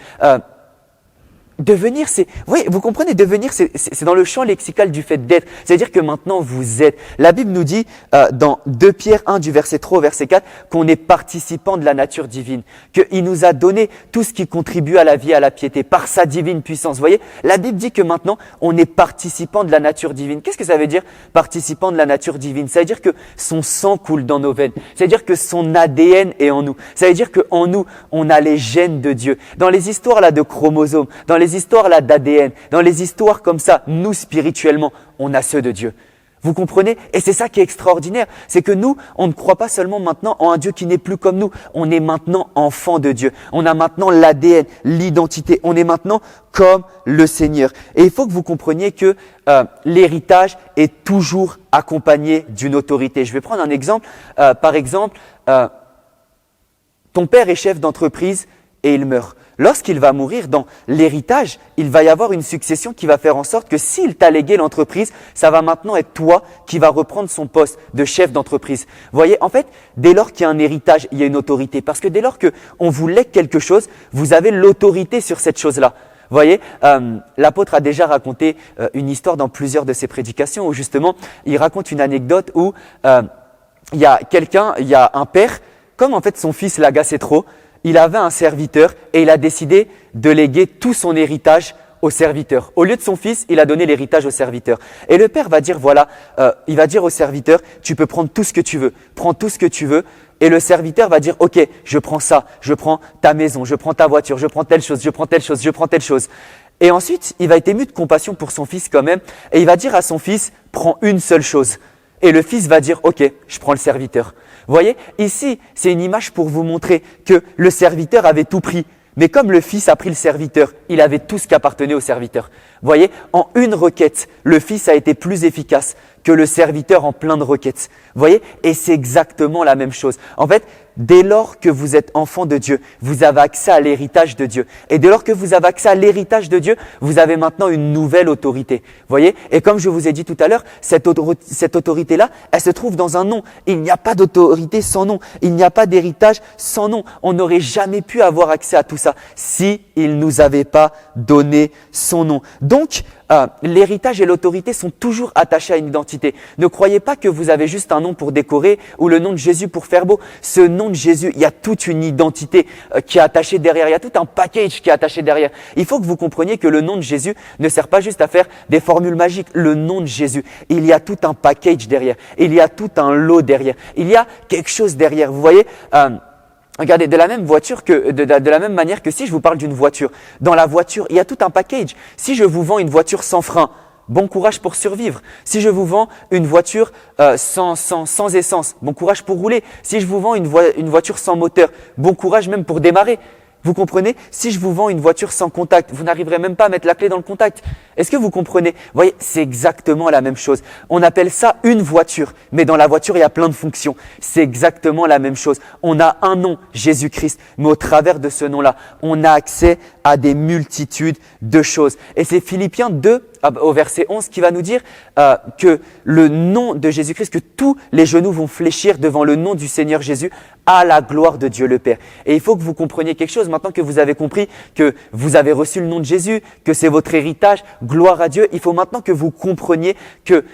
Devenir, vous comprenez, devenir, c'est dans le champ lexical du fait d'être. C'est-à-dire que maintenant vous êtes. La Bible nous dit dans 2 Pierre 1 du verset 3 au verset 4 qu'on est participant de la nature divine, qu'il nous a donné tout ce qui contribue à la vie et à la piété par sa divine puissance. Vous voyez, la Bible dit que maintenant on est participant de la nature divine. Qu'est-ce que ça veut dire, participant de la nature divine? Ça veut dire que son sang coule dans nos veines. Ça veut dire que son ADN est en nous. Ça veut dire qu'en nous, on a les gènes de Dieu. Dans les histoires là de chromosomes, dans les histoires là d'ADN, dans les histoires comme ça, nous spirituellement, on a ceux de Dieu. Vous comprenez? Et c'est ça qui est extraordinaire, c'est que nous, on ne croit pas seulement maintenant en un Dieu qui n'est plus comme nous, on est maintenant enfant de Dieu. On a maintenant l'ADN, l'identité, on est maintenant comme le Seigneur. Et il faut que vous compreniez que l'héritage est toujours accompagné d'une autorité. Je vais prendre un exemple. Par exemple, ton père est chef d'entreprise et il meurt. Lorsqu'il va mourir, dans l'héritage, il va y avoir une succession qui va faire en sorte que s'il t'a légué l'entreprise, ça va maintenant être toi qui vas reprendre son poste de chef d'entreprise. Vous voyez, en fait, dès lors qu'il y a un héritage, il y a une autorité. Parce que dès lors qu'on vous lègue quelque chose, vous avez l'autorité sur cette chose-là. Vous voyez, l'apôtre a déjà raconté une histoire dans plusieurs de ses prédications où justement, il raconte une anecdote où il y a un père, comme en fait son fils l'agaçait trop, il avait un serviteur et il a décidé de léguer tout son héritage au serviteur. Au lieu de son fils, il a donné l'héritage au serviteur. Et le père va dire, voilà, il va dire au serviteur, tu peux prendre tout ce que tu veux, prends tout ce que tu veux. Et le serviteur va dire, ok, je prends ça, je prends ta maison, je prends ta voiture, je prends telle chose, je prends telle chose, je prends telle chose. Et ensuite, il va être ému de compassion pour son fils quand même, et il va dire à son fils, prends une seule chose. Et le fils va dire, ok, je prends le serviteur. Vous voyez, ici, c'est une image pour vous montrer que le serviteur avait tout pris. Mais comme le fils a pris le serviteur, il avait tout ce qui appartenait au serviteur. Vous voyez, en une requête, le fils a été plus efficace que le serviteur en plein de requêtes. Vous voyez, et c'est exactement la même chose. En fait, dès lors que vous êtes enfant de Dieu, vous avez accès à l'héritage de Dieu. Et dès lors que vous avez accès à l'héritage de Dieu, vous avez maintenant une nouvelle autorité. Vous voyez, et comme je vous ai dit tout à l'heure, cette autorité-là, elle se trouve dans un nom. Il n'y a pas d'autorité sans nom. Il n'y a pas d'héritage sans nom. On n'aurait jamais pu avoir accès à tout ça si il nous avait pas donné son nom. Donc, l'héritage et l'autorité sont toujours attachés à une identité. Ne croyez pas que vous avez juste un nom pour décorer ou le nom de Jésus pour faire beau. Ce nom de Jésus, il y a toute une identité qui est attachée derrière. Il y a tout un package qui est attaché derrière. Il faut que vous compreniez que le nom de Jésus ne sert pas juste à faire des formules magiques. Le nom de Jésus, il y a tout un package derrière. Il y a tout un lot derrière. Il y a quelque chose derrière. Vous voyez, regardez, de la même manière que si je vous parle d'une voiture, dans la voiture, il y a tout un package. Si je vous vends une voiture sans frein, bon courage pour survivre. Si je vous vends une voiture sans essence, bon courage pour rouler. Si je vous vends une voiture sans moteur, bon courage même pour démarrer. Vous comprenez? Si je vous vends une voiture sans contact, vous n'arriverez même pas à mettre la clé dans le contact. Est-ce que vous comprenez? Vous voyez, c'est exactement la même chose. On appelle ça une voiture, mais dans la voiture, il y a plein de fonctions. C'est exactement la même chose. On a un nom, Jésus-Christ, mais au travers de ce nom-là, on a accès à des multitudes de choses. Et c'est Philippiens 2, au verset 11, qui va nous dire que le nom de Jésus-Christ, que tous les genoux vont fléchir devant le nom du Seigneur Jésus à la gloire de Dieu le Père. Et il faut que vous compreniez quelque chose, maintenant que vous avez compris que vous avez reçu le nom de Jésus, que c'est votre héritage, gloire à Dieu, il faut maintenant que vous compreniez que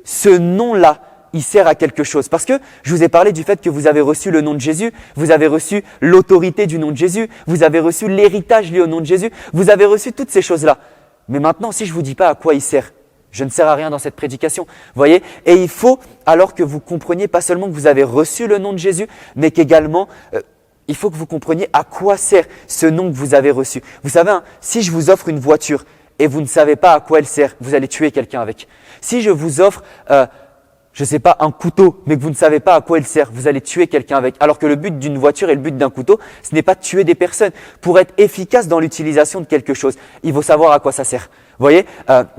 ce nom-là, il sert à quelque chose. Parce que je vous ai parlé du fait que vous avez reçu le nom de Jésus, vous avez reçu l'autorité du nom de Jésus, vous avez reçu l'héritage lié au nom de Jésus, vous avez reçu toutes ces choses-là. Mais maintenant, si je ne vous dis pas à quoi il sert, je ne sers à rien dans cette prédication. Vous voyez? Et il faut alors que vous compreniez pas seulement que vous avez reçu le nom de Jésus, mais qu'également, il faut que vous compreniez à quoi sert ce nom que vous avez reçu. Vous savez, si je vous offre une voiture et vous ne savez pas à quoi elle sert, vous allez tuer quelqu'un avec. Si je vous offre, je ne sais pas, un couteau, mais que vous ne savez pas à quoi il sert, vous allez tuer quelqu'un avec. Alors que le but d'une voiture et le but d'un couteau, ce n'est pas de tuer des personnes. Pour être efficace dans l'utilisation de quelque chose, il faut savoir à quoi ça sert. Vous voyez,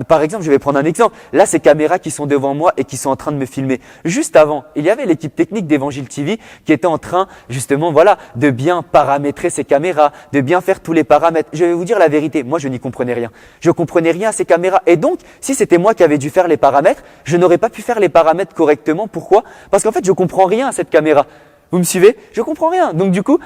par exemple, je vais prendre un exemple. Là, ces caméras qui sont devant moi et qui sont en train de me filmer. Juste avant, il y avait l'équipe technique d'Évangile TV qui était en train, justement, voilà, de bien paramétrer ces caméras, de bien faire tous les paramètres. Je vais vous dire la vérité, moi, je n'y comprenais rien. Je comprenais rien à ces caméras. Et donc, si c'était moi qui avais dû faire les paramètres, je n'aurais pas pu faire les paramètres correctement. Pourquoi? Parce qu'en fait, je comprends rien à cette caméra. Vous me suivez? Je comprends rien. Donc, du coup,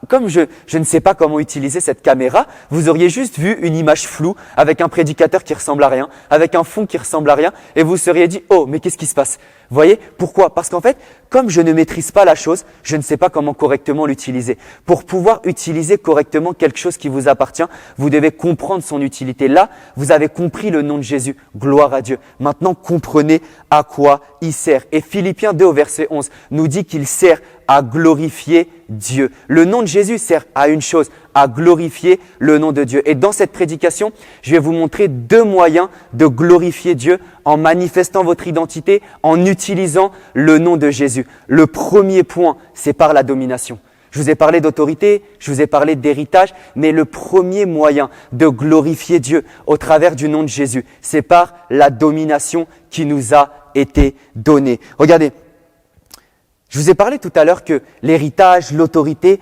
comme je ne sais pas comment utiliser cette caméra, vous auriez juste vu une image floue avec un prédicateur qui ressemble à rien, avec un fond qui ressemble à rien, et vous seriez dit « Oh, mais qu'est-ce qui se passe ?» Vous voyez? Pourquoi? Parce qu'en fait, comme je ne maîtrise pas la chose, je ne sais pas comment correctement l'utiliser. Pour pouvoir utiliser correctement quelque chose qui vous appartient, vous devez comprendre son utilité. Là, vous avez compris le nom de Jésus. Gloire à Dieu. Maintenant, comprenez à quoi il sert. Et Philippiens 2 au verset 11 nous dit qu'il sert à glorifier Dieu. Le nom de Jésus sert à une chose, à glorifier le nom de Dieu. Et dans cette prédication, je vais vous montrer 2 moyens de glorifier Dieu en manifestant votre identité, en utilisant le nom de Jésus. Le premier point, c'est par la domination. Je vous ai parlé d'autorité, je vous ai parlé d'héritage, mais le premier moyen de glorifier Dieu au travers du nom de Jésus, c'est par la domination qui nous a été donnée. Regardez, je vous ai parlé tout à l'heure que l'héritage, l'autorité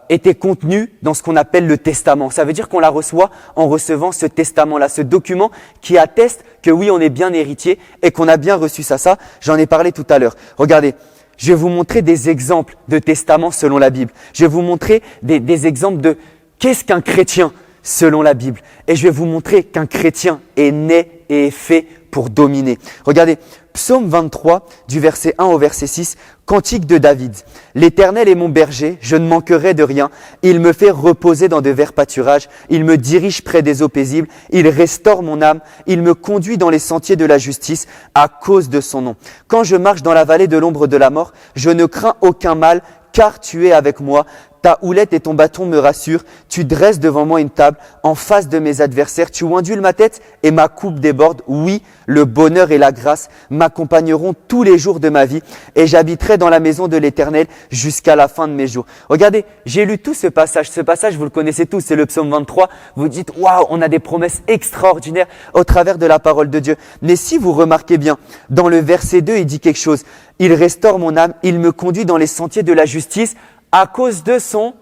étaient contenus dans ce qu'on appelle le testament. Ça veut dire qu'on la reçoit en recevant ce testament-là, ce document qui atteste que oui, on est bien héritier et qu'on a bien reçu ça. J'en ai parlé tout à l'heure. Regardez, je vais vous montrer des exemples de testaments selon la Bible. Je vais vous montrer des exemples de qu'est-ce qu'un chrétien selon la Bible. Et je vais vous montrer qu'un chrétien est né et est fait pour dominer. Regardez, Psaume 23, du verset 1 au verset 6, cantique de David. L'Éternel est mon berger, je ne manquerai de rien. Il me fait reposer dans de verts pâturages. Il me dirige près des eaux paisibles. Il restaure mon âme. Il me conduit dans les sentiers de la justice à cause de son nom. Quand je marche dans la vallée de l'ombre de la mort, je ne crains aucun mal, car tu es avec moi. Ta houlette et ton bâton me rassurent. Tu dresses devant moi une table en face de mes adversaires. Tu ondules ma tête et ma coupe déborde. Oui, le bonheur et la grâce m'accompagneront tous les jours de ma vie et j'habiterai dans la maison de l'Éternel jusqu'à la fin de mes jours. Regardez, j'ai lu tout ce passage. Ce passage, vous le connaissez tous, c'est le psaume 23. Vous dites, waouh, on a des promesses extraordinaires au travers de la parole de Dieu. Mais si vous remarquez bien, dans le verset 2, il dit quelque chose. Il restaure mon âme, il me conduit dans les sentiers de la justice à cause de son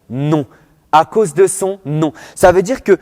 nom. À cause de son nom. Ça veut dire que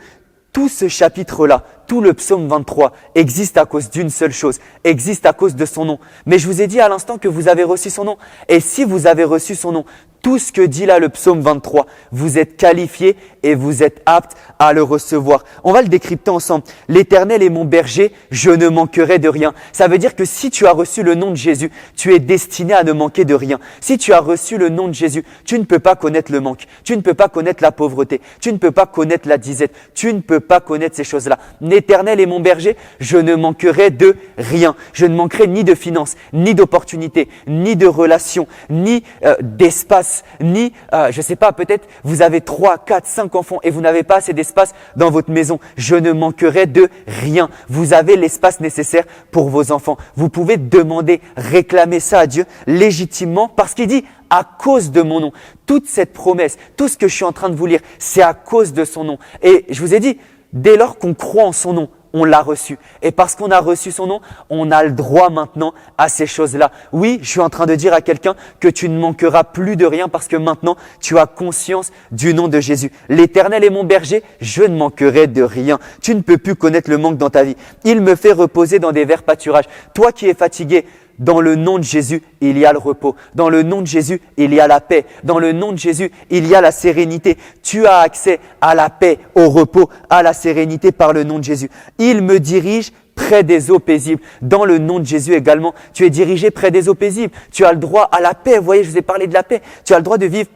tout ce chapitre-là, tout le psaume 23 existe à cause d'une seule chose, existe à cause de son nom. Mais je vous ai dit à l'instant que vous avez reçu son nom. Et si vous avez reçu son nom, tout ce que dit là le psaume 23, vous êtes qualifié et vous êtes apte à le recevoir. On va le décrypter ensemble. L'Éternel est mon berger, je ne manquerai de rien. Ça veut dire que si tu as reçu le nom de Jésus, tu es destiné à ne manquer de rien. Si tu as reçu le nom de Jésus, tu ne peux pas connaître le manque, tu ne peux pas connaître la pauvreté, tu ne peux pas connaître la disette, tu ne peux pas connaître ces choses-là. L'Éternel est mon berger, je ne manquerai de rien. Je ne manquerai ni de finances, ni d'opportunités, ni de relations, ni d'espace, ni, je sais pas, peut-être vous avez 3, 4, 5 enfants et vous n'avez pas assez d'espace dans votre maison. Je ne manquerai de rien. Vous avez l'espace nécessaire pour vos enfants. Vous pouvez demander, réclamer ça à Dieu légitimement parce qu'il dit à cause de mon nom. Toute cette promesse, tout ce que je suis en train de vous lire, c'est à cause de son nom. Et je vous ai dit, dès lors qu'on croit en son nom, on l'a reçu. Et parce qu'on a reçu son nom, on a le droit maintenant à ces choses-là. Oui, je suis en train de dire à quelqu'un que tu ne manqueras plus de rien parce que maintenant, tu as conscience du nom de Jésus. L'Éternel est mon berger, je ne manquerai de rien. Tu ne peux plus connaître le manque dans ta vie. Il me fait reposer dans des verts pâturages. Toi qui es fatigué, dans le nom de Jésus, il y a le repos. Dans le nom de Jésus, il y a la paix. Dans le nom de Jésus, il y a la sérénité. Tu as accès à la paix, au repos, à la sérénité par le nom de Jésus. Il me dirige près des eaux paisibles. Dans le nom de Jésus également, tu es dirigé près des eaux paisibles. Tu as le droit à la paix. Vous voyez, je vous ai parlé de la paix. Tu as le droit de vivre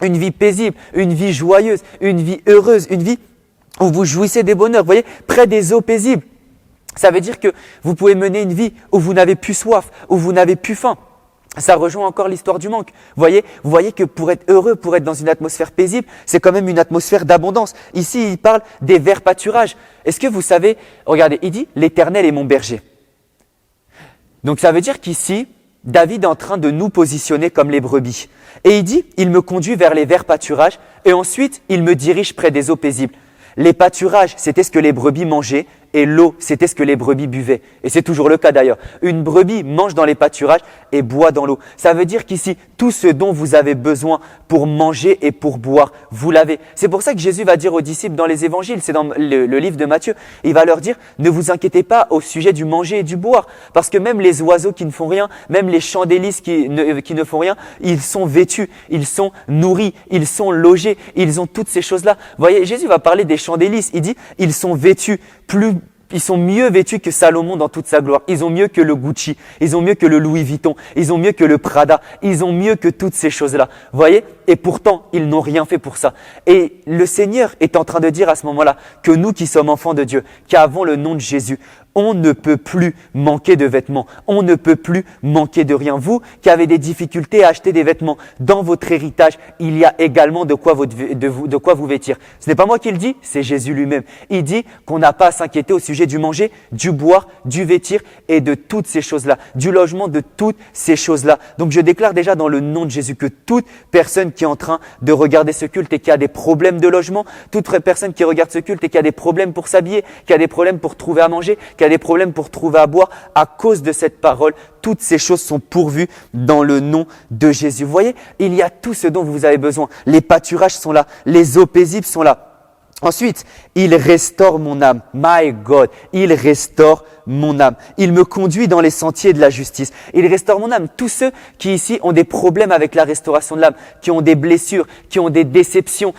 une vie paisible, une vie joyeuse, une vie heureuse, une vie où vous jouissez des bonheurs. Vous voyez, près des eaux paisibles. Ça veut dire que vous pouvez mener une vie où vous n'avez plus soif, où vous n'avez plus faim. Ça rejoint encore l'histoire du manque. Vous voyez que pour être heureux, pour être dans une atmosphère paisible, c'est quand même une atmosphère d'abondance. Ici, il parle des verts pâturages. Est-ce que vous savez, regardez, il dit « l'Éternel est mon berger ». Donc ça veut dire qu'ici, David est en train de nous positionner comme les brebis. Et il dit « il me conduit vers les verts pâturages et ensuite, il me dirige près des eaux paisibles ». Les pâturages, c'était ce que les brebis mangeaient et l'eau, c'était ce que les brebis buvaient. Et c'est toujours le cas d'ailleurs. Une brebis mange dans les pâturages et boit dans l'eau. Ça veut dire qu'ici, tout ce dont vous avez besoin pour manger et pour boire, vous l'avez. C'est pour ça que Jésus va dire aux disciples dans les évangiles, c'est dans le livre de Matthieu, il va leur dire, ne vous inquiétez pas au sujet du manger et du boire. Parce que même les oiseaux qui ne font rien, même les champs délices qui ne font rien, ils sont vêtus, ils sont nourris, ils sont logés, ils ont toutes ces choses-là. Vous voyez, Jésus va parler des champs délices. Il dit, ils sont vêtus ils sont mieux vêtus que Salomon dans toute sa gloire. Ils ont mieux que le Gucci, ils ont mieux que le Louis Vuitton, ils ont mieux que le Prada, ils ont mieux que toutes ces choses-là. Vous voyez? Et pourtant, ils n'ont rien fait pour ça. Et le Seigneur est en train de dire à ce moment-là que nous qui sommes enfants de Dieu, qui avons le nom de Jésus, on ne peut plus manquer de vêtements. On ne peut plus manquer de rien. Vous qui avez des difficultés à acheter des vêtements, dans votre héritage, il y a également de quoi vous vêtir. Ce n'est pas moi qui le dis, c'est Jésus lui-même. Il dit qu'on n'a pas à s'inquiéter au sujet du manger, du boire, du vêtir et de toutes ces choses-là, du logement, de toutes ces choses-là. Donc je déclare déjà dans le nom de Jésus que toute personne qui est en train de regarder ce culte et qui a des problèmes de logement, toute personne qui regarde ce culte et qui a des problèmes pour s'habiller, qui a des problèmes pour trouver à manger, qui a des problèmes pour trouver à boire, à cause de cette parole, toutes ces choses sont pourvues dans le nom de Jésus. Vous voyez, il y a tout ce dont vous avez besoin. Les pâturages sont là, les eaux paisibles sont là. Ensuite, il restaure mon âme. My God, il restaure mon âme. Il me conduit dans les sentiers de la justice. Il restaure mon âme. Tous ceux qui ici ont des problèmes avec la restauration de l'âme, qui ont des blessures, qui ont des déceptions,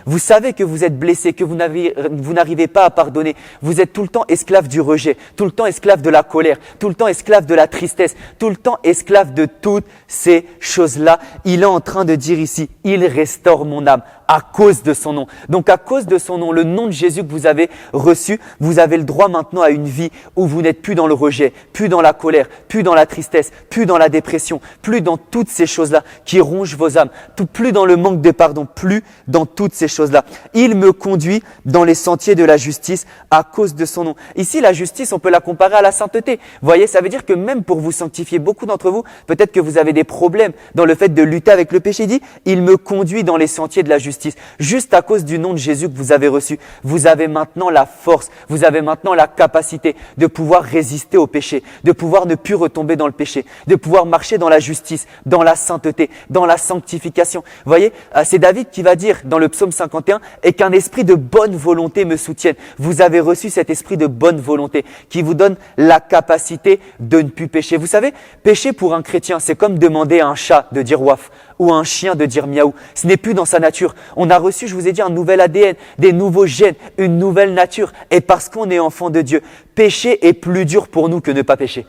vous savez que vous êtes blessés, que vous n'arrivez pas à pardonner. Vous êtes tout le temps esclave du rejet, tout le temps esclave de la colère, tout le temps esclave de la tristesse, tout le temps esclave de toutes ces choses-là. Il est en train de dire ici, il restaure mon âme à cause de son nom. Donc à cause de son nom, le nom de Jésus que vous avez reçu, vous avez le droit maintenant à une vie où vous n'êtes plus dans le rejet, plus dans la colère, plus dans la tristesse, plus dans la dépression, plus dans toutes ces choses-là qui rongent vos âmes, plus dans le manque de pardon, plus dans toutes ces choses-là. Il me conduit dans les sentiers de la justice à cause de son nom. Ici, la justice, on peut la comparer à la sainteté. Vous voyez, ça veut dire que même pour vous sanctifier, beaucoup d'entre vous, peut-être que vous avez des problèmes dans le fait de lutter avec le péché. Il dit, il me conduit dans les sentiers de la justice. Juste à cause du nom de Jésus que vous avez reçu, vous avez maintenant la force, vous avez maintenant la capacité de pouvoir résister au péché, de pouvoir ne plus retomber dans le péché, de pouvoir marcher dans la justice, dans la sainteté, dans la sanctification. Vous voyez, c'est David qui va dire dans le psaume 51, et qu'un esprit de bonne volonté me soutienne. Vous avez reçu cet esprit de bonne volonté qui vous donne la capacité de ne plus pécher. Vous savez, pécher pour un chrétien, c'est comme demander à un chat de dire waf ou à un chien de dire miaou. Ce n'est plus dans sa nature. On a reçu, je vous ai dit, un nouvel ADN, des nouveaux gènes, une nouvelle nature. Et parce qu'on est enfant de Dieu, pécher est plus dur pour nous que ne pas pécher.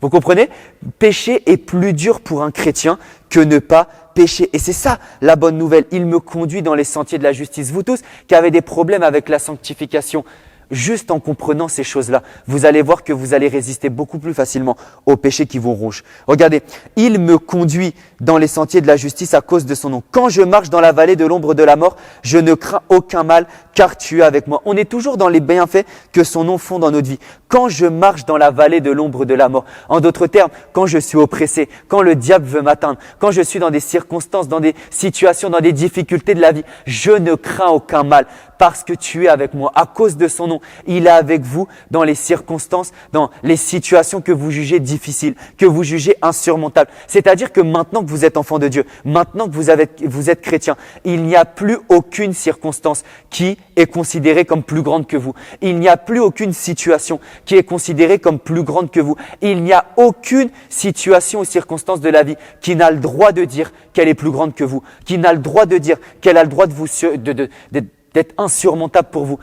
Vous comprenez? Pécher est plus dur pour un chrétien que ne pas pécher. Et c'est ça la bonne nouvelle. Il me conduit dans les sentiers de la justice. Vous tous qui avez des problèmes avec la sanctification, juste en comprenant ces choses-là, vous allez voir que vous allez résister beaucoup plus facilement aux péchés qui vous rongent. Regardez, il me conduit dans les sentiers de la justice à cause de son nom. Quand je marche dans la vallée de l'ombre de la mort, je ne crains aucun mal car tu es avec moi. On est toujours dans les bienfaits que son nom font dans notre vie. Quand je marche dans la vallée de l'ombre de la mort, en d'autres termes, quand je suis oppressé, quand le diable veut m'atteindre, quand je suis dans des circonstances, dans des situations, dans des difficultés de la vie, je ne crains aucun mal parce que tu es avec moi. À cause de son nom, il est avec vous dans les circonstances, dans les situations que vous jugez difficiles, que vous jugez insurmontables. C'est-à-dire que maintenant que vous êtes enfant de Dieu, maintenant que vous êtes chrétien, il n'y a plus aucune circonstance qui est considérée comme plus grande que vous. Il n'y a plus aucune situation qui est considérée comme plus grande que vous. Il n'y a aucune situation ou circonstance de la vie qui n'a le droit de dire qu'elle est plus grande que vous, qui n'a le droit de dire qu'elle a le droit d'être insurmontable pour vous.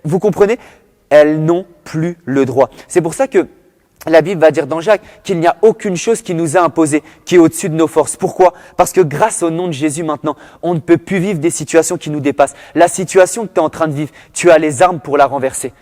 Vous comprenez? Elles n'ont plus le droit. C'est pour ça que la Bible va dire dans Jacques qu'il n'y a aucune chose qui nous a imposé, qui est au-dessus de nos forces. Pourquoi? Parce que grâce au nom de Jésus maintenant, on ne peut plus vivre des situations qui nous dépassent. La situation que tu es en train de vivre, tu as les armes pour la renverser.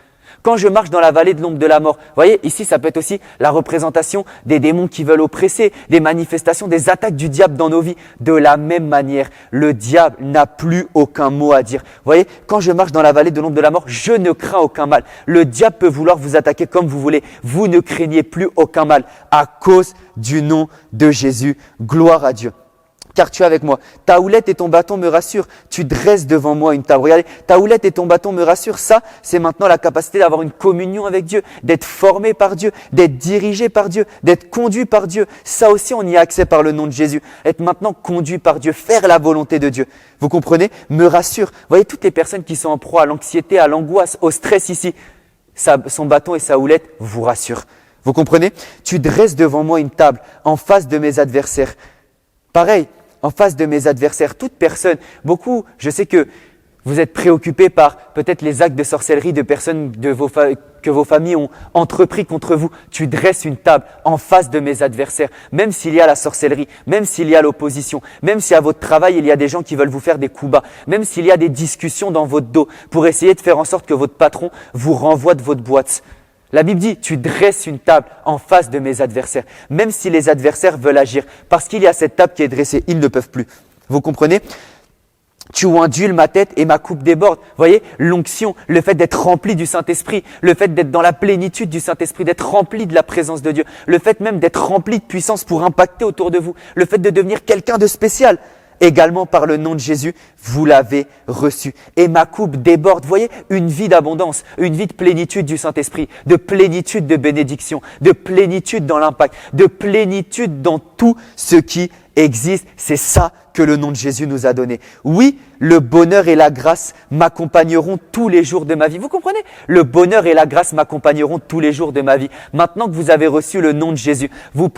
Quand je marche dans la vallée de l'ombre de la mort, vous voyez, ici ça peut être aussi la représentation des démons qui veulent oppresser, des manifestations, des attaques du diable dans nos vies. De la même manière, le diable n'a plus aucun mot à dire. Vous voyez, quand je marche dans la vallée de l'ombre de la mort, je ne crains aucun mal. Le diable peut vouloir vous attaquer comme vous voulez. Vous ne craignez plus aucun mal à cause du nom de Jésus. Gloire à Dieu. Car tu es avec moi. Ta houlette et ton bâton me rassurent. Tu dresses devant moi une table. Regardez, ta houlette et ton bâton me rassurent. Ça, c'est maintenant la capacité d'avoir une communion avec Dieu, d'être formé par Dieu, d'être dirigé par Dieu, d'être conduit par Dieu. Ça aussi, on y a accès par le nom de Jésus. Être maintenant conduit par Dieu, faire la volonté de Dieu. Vous comprenez? Me rassure. Vous voyez, toutes les personnes qui sont en proie à l'anxiété, à l'angoisse, au stress ici, son bâton et sa houlette vous rassurent. Vous comprenez? Tu dresses devant moi une table en face de mes adversaires. Pareil. En face de mes adversaires, toute personne, beaucoup, je sais que vous êtes préoccupés par peut-être les actes de sorcellerie de personnes que vos familles ont entrepris contre vous. Tu dresses une table en face de mes adversaires, même s'il y a la sorcellerie, même s'il y a l'opposition, même si à votre travail il y a des gens qui veulent vous faire des coups bas, même s'il y a des discussions dans votre dos pour essayer de faire en sorte que votre patron vous renvoie de votre boîte. La Bible dit, tu dresses une table en face de mes adversaires, même si les adversaires veulent agir, parce qu'il y a cette table qui est dressée, ils ne peuvent plus. Vous comprenez? Tu ondules ma tête et ma coupe déborde. Vous voyez, l'onction, le fait d'être rempli du Saint-Esprit, le fait d'être dans la plénitude du Saint-Esprit, d'être rempli de la présence de Dieu, le fait même d'être rempli de puissance pour impacter autour de vous, le fait de devenir quelqu'un de spécial. Également par le nom de Jésus, vous l'avez reçu. Et ma coupe déborde. Vous voyez, une vie d'abondance, une vie de plénitude du Saint-Esprit, de plénitude de bénédiction, de plénitude dans l'impact, de plénitude dans tout ce qui existe. C'est ça que le nom de Jésus nous a donné. Oui, le bonheur et la grâce m'accompagneront tous les jours de ma vie. Vous comprenez? Le bonheur et la grâce m'accompagneront tous les jours de ma vie. Maintenant que vous avez reçu le nom de Jésus, vous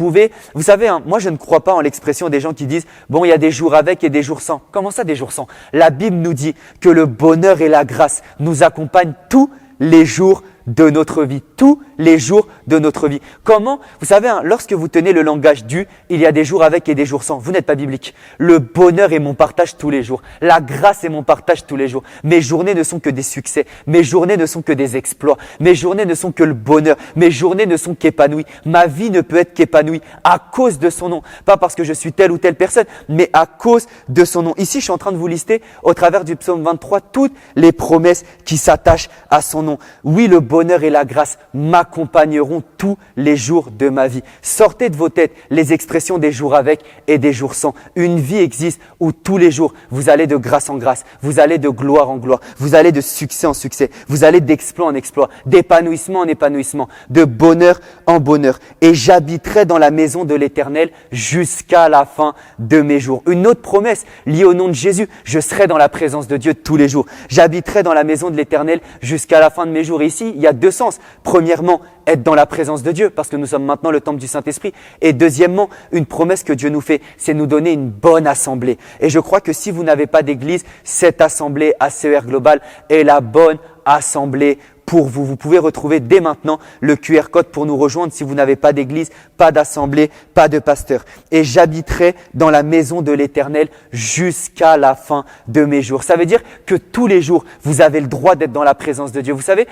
savez, hein, moi je ne crois pas en l'expression des gens qui disent « bon, il y a des jours avec et des jours sans ». Comment ça des jours sans? La Bible nous dit que le bonheur et la grâce nous accompagnent tous les jours de notre vie, tous les jours de notre vie. Comment? Vous savez, hein, lorsque vous tenez le langage du, il y a des jours avec et des jours sans. Vous n'êtes pas biblique. Le bonheur est mon partage tous les jours. La grâce est mon partage tous les jours. Mes journées ne sont que des succès. Mes journées ne sont que des exploits. Mes journées ne sont que le bonheur. Mes journées ne sont qu'épanouies. Ma vie ne peut être qu'épanouie à cause de son nom. Pas parce que je suis telle ou telle personne, mais à cause de son nom. Ici, je suis en train de vous lister au travers du psaume 23 toutes les promesses qui s'attachent à son nom. Oui, le bonheur et la grâce m'accompagneront tous les jours de ma vie. Sortez de vos têtes les expressions des jours avec et des jours sans. Une vie existe où tous les jours, vous allez de grâce en grâce, vous allez de gloire en gloire, vous allez de succès en succès, vous allez d'exploit en exploit, d'épanouissement en épanouissement, de bonheur en bonheur. Et j'habiterai dans la maison de l'Éternel jusqu'à la fin de mes jours. Une autre promesse liée au nom de Jésus, je serai dans la présence de Dieu tous les jours. J'habiterai dans la maison de l'Éternel jusqu'à la fin de mes jours. Et ici, il y a deux sens. Premièrement, être dans la présence de Dieu, parce que nous sommes maintenant le temple du Saint-Esprit. Et deuxièmement, une promesse que Dieu nous fait, c'est nous donner une bonne assemblée. Et je crois que si vous n'avez pas d'église, cette assemblée ACER Global est la bonne assemblée pour vous. Vous pouvez retrouver dès maintenant le QR code pour nous rejoindre si vous n'avez pas d'église, pas d'assemblée, pas de pasteur. Et j'habiterai dans la maison de l'Éternel jusqu'à la fin de mes jours. Ça veut dire que tous les jours, vous avez le droit d'être dans la présence de Dieu. Vous savez,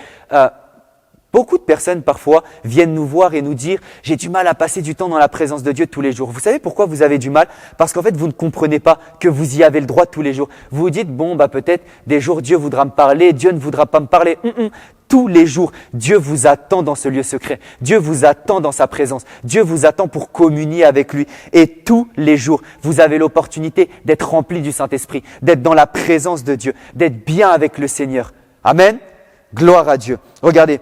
beaucoup de personnes parfois viennent nous voir et nous dire « j'ai du mal à passer du temps dans la présence de Dieu tous les jours ». Vous savez pourquoi vous avez du mal? Parce qu'en fait, vous ne comprenez pas que vous y avez le droit tous les jours. Vous vous dites « bon, peut-être des jours Dieu voudra me parler, Dieu ne voudra pas me parler ». Tous les jours, Dieu vous attend dans ce lieu secret. Dieu vous attend dans sa présence. Dieu vous attend pour communier avec lui. Et tous les jours, vous avez l'opportunité d'être rempli du Saint-Esprit, d'être dans la présence de Dieu, d'être bien avec le Seigneur. Amen. Gloire à Dieu. Regardez.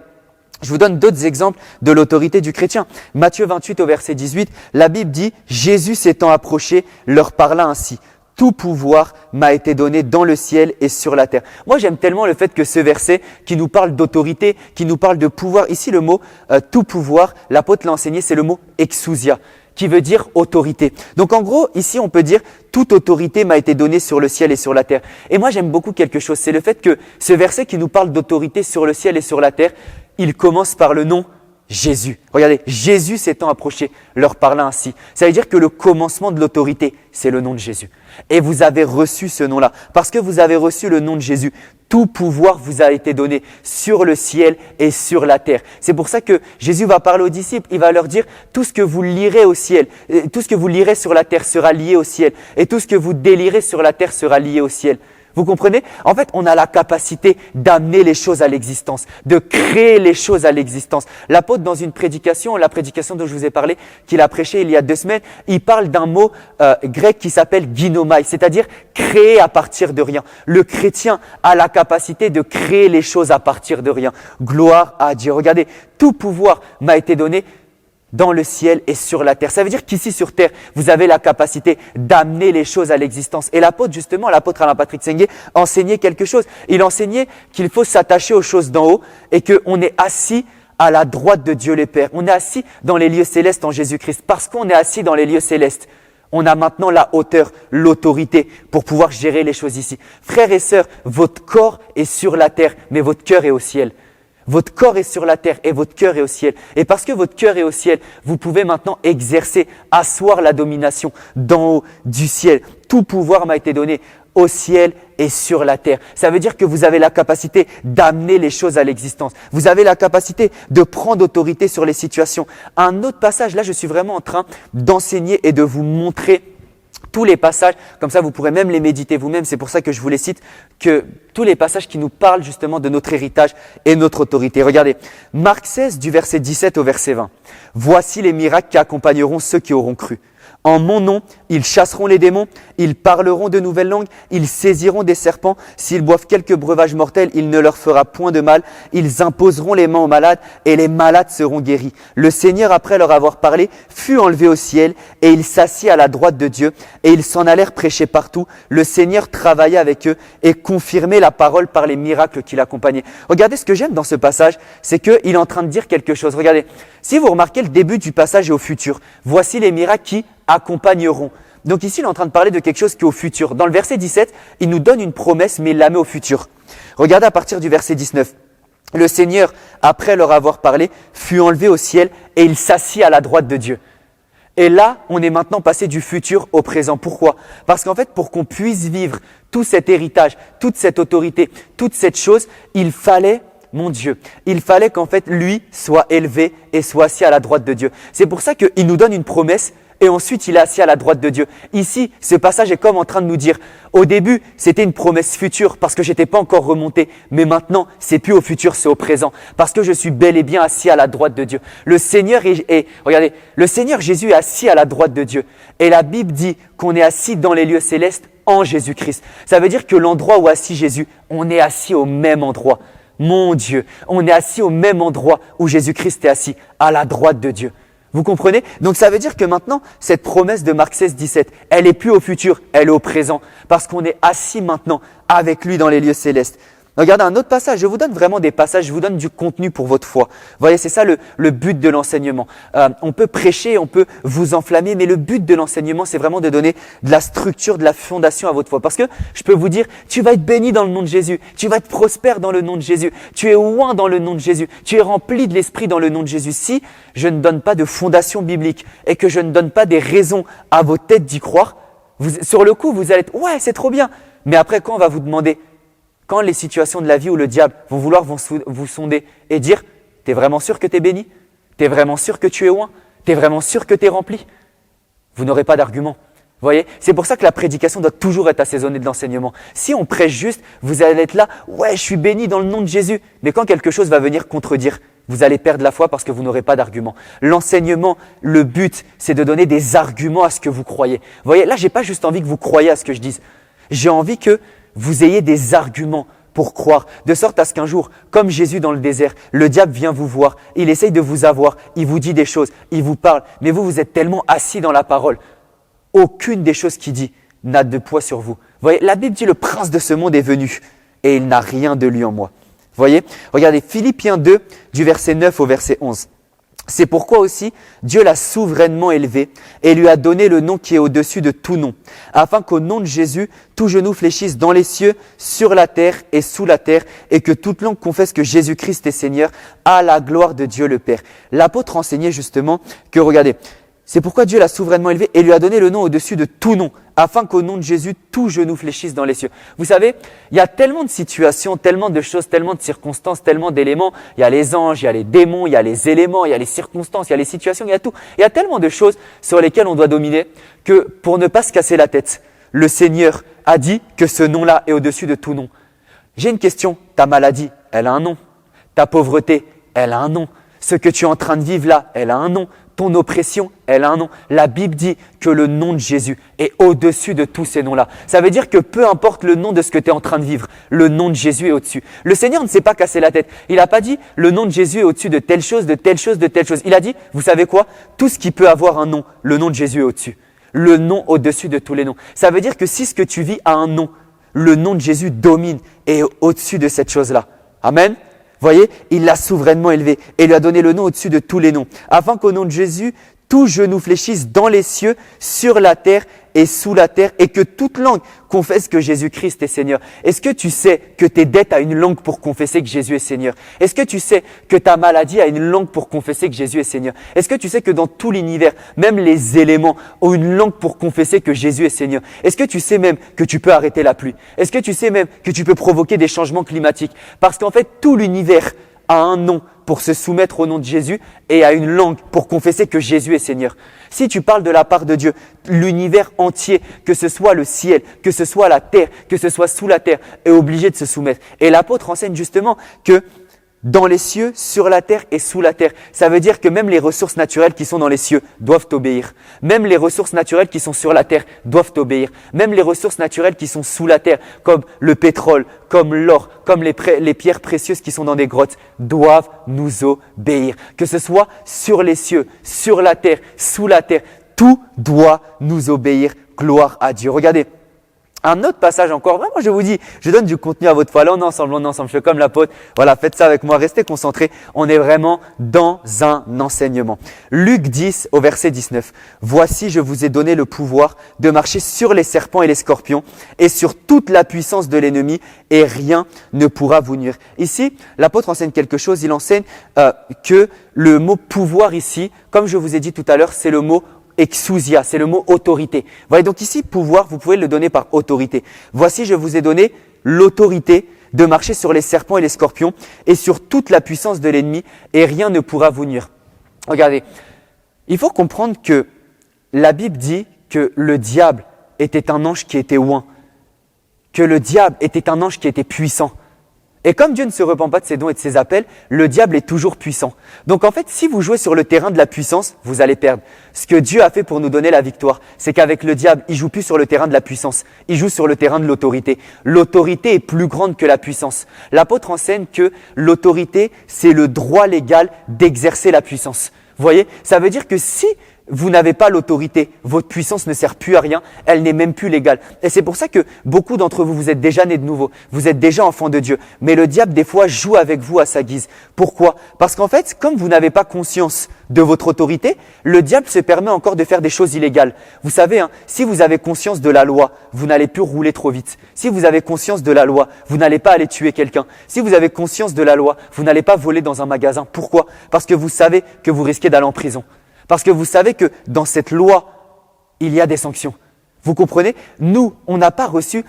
Je vous donne d'autres exemples de l'autorité du chrétien. Matthieu 28 au verset 18, la Bible dit « Jésus s'étant approché, leur parla ainsi. Tout pouvoir m'a été donné dans le ciel et sur la terre. » Moi, j'aime tellement le fait que ce verset qui nous parle d'autorité, qui nous parle de pouvoir, ici le mot « tout pouvoir », l'apôtre l'a enseigné, c'est le mot « exousia » qui veut dire autorité. Donc en gros, ici on peut dire « toute autorité m'a été donnée sur le ciel et sur la terre ». Et moi, j'aime beaucoup quelque chose, c'est le fait que ce verset qui nous parle d'autorité sur le ciel et sur la terre, il commence par le nom Jésus. Regardez, Jésus s'étant approché, leur parla ainsi. Ça veut dire que le commencement de l'autorité, c'est le nom de Jésus. Et vous avez reçu ce nom-là. Parce que vous avez reçu le nom de Jésus, tout pouvoir vous a été donné sur le ciel et sur la terre. C'est pour ça que Jésus va parler aux disciples, il va leur dire tout ce que vous lirez au ciel, tout ce que vous lirez sur la terre sera lié au ciel. Et tout ce que vous délirez sur la terre sera lié au ciel. Vous comprenez? En fait, on a la capacité d'amener les choses à l'existence, de créer les choses à l'existence. L'apôtre, dans une prédication, la prédication dont je vous ai parlé, qu'il a prêché il y a 2 semaines, il parle d'un mot grec qui s'appelle ginomai, c'est-à-dire créer à partir de rien. Le chrétien a la capacité de créer les choses à partir de rien. Gloire à Dieu. Regardez, tout pouvoir m'a été donné dans le ciel et sur la terre. Ça veut dire qu'ici sur terre, vous avez la capacité d'amener les choses à l'existence. Et l'apôtre, justement, l'apôtre Alain Patrick Senguet enseignait quelque chose. Il enseignait qu'il faut s'attacher aux choses d'en haut et qu'on est assis à la droite de Dieu le Père. On est assis dans les lieux célestes en Jésus-Christ. Parce qu'on est assis dans les lieux célestes, on a maintenant la hauteur, l'autorité pour pouvoir gérer les choses ici. Frères et sœurs, votre corps est sur la terre, mais votre cœur est au ciel. Votre corps est sur la terre et votre cœur est au ciel. Et parce que votre cœur est au ciel, vous pouvez maintenant exercer, asseoir la domination d'en haut du ciel. Tout pouvoir m'a été donné au ciel et sur la terre. Ça veut dire que vous avez la capacité d'amener les choses à l'existence. Vous avez la capacité de prendre autorité sur les situations. Un autre passage, là je suis vraiment en train d'enseigner et de vous montrer tous les passages, comme ça vous pourrez même les méditer vous-même, c'est pour ça que je vous les cite, que tous les passages qui nous parlent justement de notre héritage et notre autorité. Regardez, Marc 16 du verset 17 au verset 20. « Voici les miracles qui accompagneront ceux qui auront cru. En mon nom, ils chasseront les démons, ils parleront de nouvelles langues, ils saisiront des serpents. S'ils boivent quelques breuvages mortels, il ne leur fera point de mal. Ils imposeront les mains aux malades et les malades seront guéris. Le Seigneur, après leur avoir parlé, fut enlevé au ciel et il s'assit à la droite de Dieu et ils s'en allèrent prêcher partout. Le Seigneur travaillait avec eux et confirmait la parole par les miracles qui l'accompagnaient. Regardez ce que j'aime dans ce passage, c'est qu'il est en train de dire quelque chose. Regardez, si vous remarquez le début du passage est au futur. Voici les miracles qui accompagneront. Donc ici, il est en train de parler de quelque chose qui est au futur. Dans le verset 17, il nous donne une promesse, mais il la met au futur. Regardez à partir du verset 19. Le Seigneur, après leur avoir parlé, fut enlevé au ciel et il s'assit à la droite de Dieu. Et là, on est maintenant passé du futur au présent. Pourquoi? Parce qu'en fait, pour qu'on puisse vivre tout cet héritage, toute cette autorité, toute cette chose, il fallait, mon Dieu, il fallait qu'en fait, lui soit élevé et soit assis à la droite de Dieu. C'est pour ça qu'il nous donne une promesse et ensuite il est assis à la droite de Dieu. Ici, ce passage est comme en train de nous dire, au début, c'était une promesse future parce que j'étais pas encore remonté, mais maintenant, c'est plus au futur, c'est au présent, parce que je suis bel et bien assis à la droite de Dieu. Le Seigneur regardez, le Seigneur Jésus est assis à la droite de Dieu. Et la Bible dit qu'on est assis dans les lieux célestes en Jésus-Christ. Ça veut dire que l'endroit où est assis Jésus, on est assis au même endroit. Mon Dieu, on est assis au même endroit où Jésus-Christ est assis, à la droite de Dieu. Vous comprenez? Donc ça veut dire que maintenant, cette promesse de Marc 16, 17, elle est plus au futur, elle est au présent. Parce qu'on est assis maintenant avec lui dans les lieux célestes. Regardez un autre passage, je vous donne vraiment des passages, je vous donne du contenu pour votre foi. Vous voyez, c'est ça le but de l'enseignement. On peut prêcher, on peut vous enflammer, mais le but de l'enseignement, c'est vraiment de donner de la structure, de la fondation à votre foi. Parce que je peux vous dire, tu vas être béni dans le nom de Jésus, tu vas être prospère dans le nom de Jésus, tu es oint dans le nom de Jésus, tu es rempli de l'Esprit dans le nom de Jésus. Si je ne donne pas de fondation biblique et que je ne donne pas des raisons à vos têtes d'y croire, sur le coup, vous allez être « ouais, c'est trop bien ». Mais après, quand on va vous demander, quand les situations de la vie ou le diable vont vouloir vous sonder et dire « t'es vraiment sûr que t'es béni? T'es vraiment sûr que tu es oint? T'es vraiment sûr que t'es rempli ?» Vous n'aurez pas d'argument. Vous voyez? C'est pour ça que la prédication doit toujours être assaisonnée de l'enseignement. Si on prêche juste, vous allez être là « ouais, je suis béni dans le nom de Jésus ». Mais quand quelque chose va venir contredire, vous allez perdre la foi parce que vous n'aurez pas d'argument. L'enseignement, le but, c'est de donner des arguments à ce que vous croyez. Vous voyez, là, j'ai pas juste envie que vous croyiez à ce que je dise. J'ai envie que vous ayez des arguments pour croire, de sorte à ce qu'un jour, comme Jésus dans le désert, le diable vient vous voir, il essaye de vous avoir, il vous dit des choses, il vous parle, mais vous êtes tellement assis dans la parole. Aucune des choses qu'il dit n'a de poids sur vous. Vous voyez, la Bible dit le prince de ce monde est venu et il n'a rien de lui en moi. Vous voyez, regardez Philippiens 2 du verset 9 au verset 11. C'est pourquoi aussi Dieu l'a souverainement élevé et lui a donné le nom qui est au-dessus de tout nom, afin qu'au nom de Jésus, tout genou fléchisse dans les cieux, sur la terre et sous la terre, et que toute langue confesse que Jésus-Christ est Seigneur, à la gloire de Dieu le Père. L'apôtre enseignait justement que, regardez, c'est pourquoi Dieu l'a souverainement élevé et lui a donné le nom au-dessus de tout nom, afin qu'au nom de Jésus, tout genou fléchisse dans les cieux. Vous savez, il y a tellement de situations, tellement de choses, tellement de circonstances, tellement d'éléments. Il y a les anges, il y a les démons, il y a les éléments, il y a les circonstances, il y a les situations, il y a tout. Il y a tellement de choses sur lesquelles on doit dominer que pour ne pas se casser la tête, le Seigneur a dit que ce nom-là est au-dessus de tout nom. J'ai une question. Ta maladie, elle a un nom. Ta pauvreté, elle a un nom. Ce que tu es en train de vivre là, elle a un nom. Ton oppression, elle a un nom. La Bible dit que le nom de Jésus est au-dessus de tous ces noms-là. Ça veut dire que peu importe le nom de ce que tu es en train de vivre, le nom de Jésus est au-dessus. Le Seigneur ne s'est pas cassé la tête. Il n'a pas dit le nom de Jésus est au-dessus de telle chose, de telle chose, de telle chose. Il a dit, vous savez quoi? Tout ce qui peut avoir un nom, le nom de Jésus est au-dessus. Le nom au-dessus de tous les noms. Ça veut dire que si ce que tu vis a un nom, le nom de Jésus domine et est au-dessus de cette chose-là. Amen. Voyez, il l'a souverainement élevé et lui a donné le nom au-dessus de tous les noms, afin qu'au nom de Jésus, tout genou fléchisse dans les cieux, sur la terre et sous la terre, et que toute langue confesse que Jésus-Christ est Seigneur. Est-ce que tu sais que tes dettes a une langue pour confesser que Jésus est Seigneur? Est-ce que tu sais que ta maladie a une langue pour confesser que Jésus est Seigneur? Est-ce que tu sais que dans tout l'univers, même les éléments ont une langue pour confesser que Jésus est Seigneur? Est-ce que tu sais même que tu peux arrêter la pluie? Est-ce que tu sais même que tu peux provoquer des changements climatiques? Parce qu'en fait, tout l'univers a un nom pour se soumettre au nom de Jésus et a une langue pour confesser que Jésus est Seigneur. Si tu parles de la part de Dieu, l'univers entier, que ce soit le ciel, que ce soit la terre, que ce soit sous la terre, est obligé de se soumettre. Et l'apôtre enseigne justement que dans les cieux, sur la terre et sous la terre. Ça veut dire que même les ressources naturelles qui sont dans les cieux doivent t'obéir. Même les ressources naturelles qui sont sur la terre doivent t'obéir. Même les ressources naturelles qui sont sous la terre, comme le pétrole, comme l'or, comme les pierres précieuses qui sont dans des grottes, doivent nous obéir. Que ce soit sur les cieux, sur la terre, sous la terre, tout doit nous obéir. Gloire à Dieu. Regardez. Un autre passage encore, vraiment je vous dis, je donne du contenu à votre foi, là on est ensemble, je fais comme l'apôtre, voilà, faites ça avec moi, restez concentrés, on est vraiment dans un enseignement. Luc 10 au verset 19, « Voici je vous ai donné le pouvoir de marcher sur les serpents et les scorpions et sur toute la puissance de l'ennemi et rien ne pourra vous nuire. » Ici, l'apôtre enseigne quelque chose, il enseigne que le mot pouvoir ici, comme je vous ai dit tout à l'heure, c'est le mot exousia, c'est le mot autorité. Vous voyez, donc ici, pouvoir, vous pouvez le donner par autorité. Voici, je vous ai donné l'autorité de marcher sur les serpents et les scorpions et sur toute la puissance de l'ennemi et rien ne pourra vous nuire. Regardez, il faut comprendre que la Bible dit que le diable était un ange qui était oint, que le diable était un ange qui était puissant. Et comme Dieu ne se repent pas de ses dons et de ses appels, le diable est toujours puissant. Donc en fait, si vous jouez sur le terrain de la puissance, vous allez perdre. Ce que Dieu a fait pour nous donner la victoire, c'est qu'avec le diable, il joue plus sur le terrain de la puissance, il joue sur le terrain de l'autorité. L'autorité est plus grande que la puissance. L'apôtre enseigne que l'autorité, c'est le droit légal d'exercer la puissance. Vous voyez, ça veut dire que si vous n'avez pas l'autorité, votre puissance ne sert plus à rien, elle n'est même plus légale. Et c'est pour ça que beaucoup d'entre vous, vous êtes déjà nés de nouveau, vous êtes déjà enfants de Dieu. Mais le diable, des fois, joue avec vous à sa guise. Pourquoi ? Parce qu'en fait, comme vous n'avez pas conscience de votre autorité, le diable se permet encore de faire des choses illégales. Vous savez, si vous avez conscience de la loi, vous n'allez plus rouler trop vite. Si vous avez conscience de la loi, vous n'allez pas aller tuer quelqu'un. Si vous avez conscience de la loi, vous n'allez pas voler dans un magasin. Pourquoi ? Parce que vous savez que vous risquez d'aller en prison. Parce que vous savez que dans cette loi, il y a des sanctions. Vous comprenez ? Nous, on n'a pas reçu,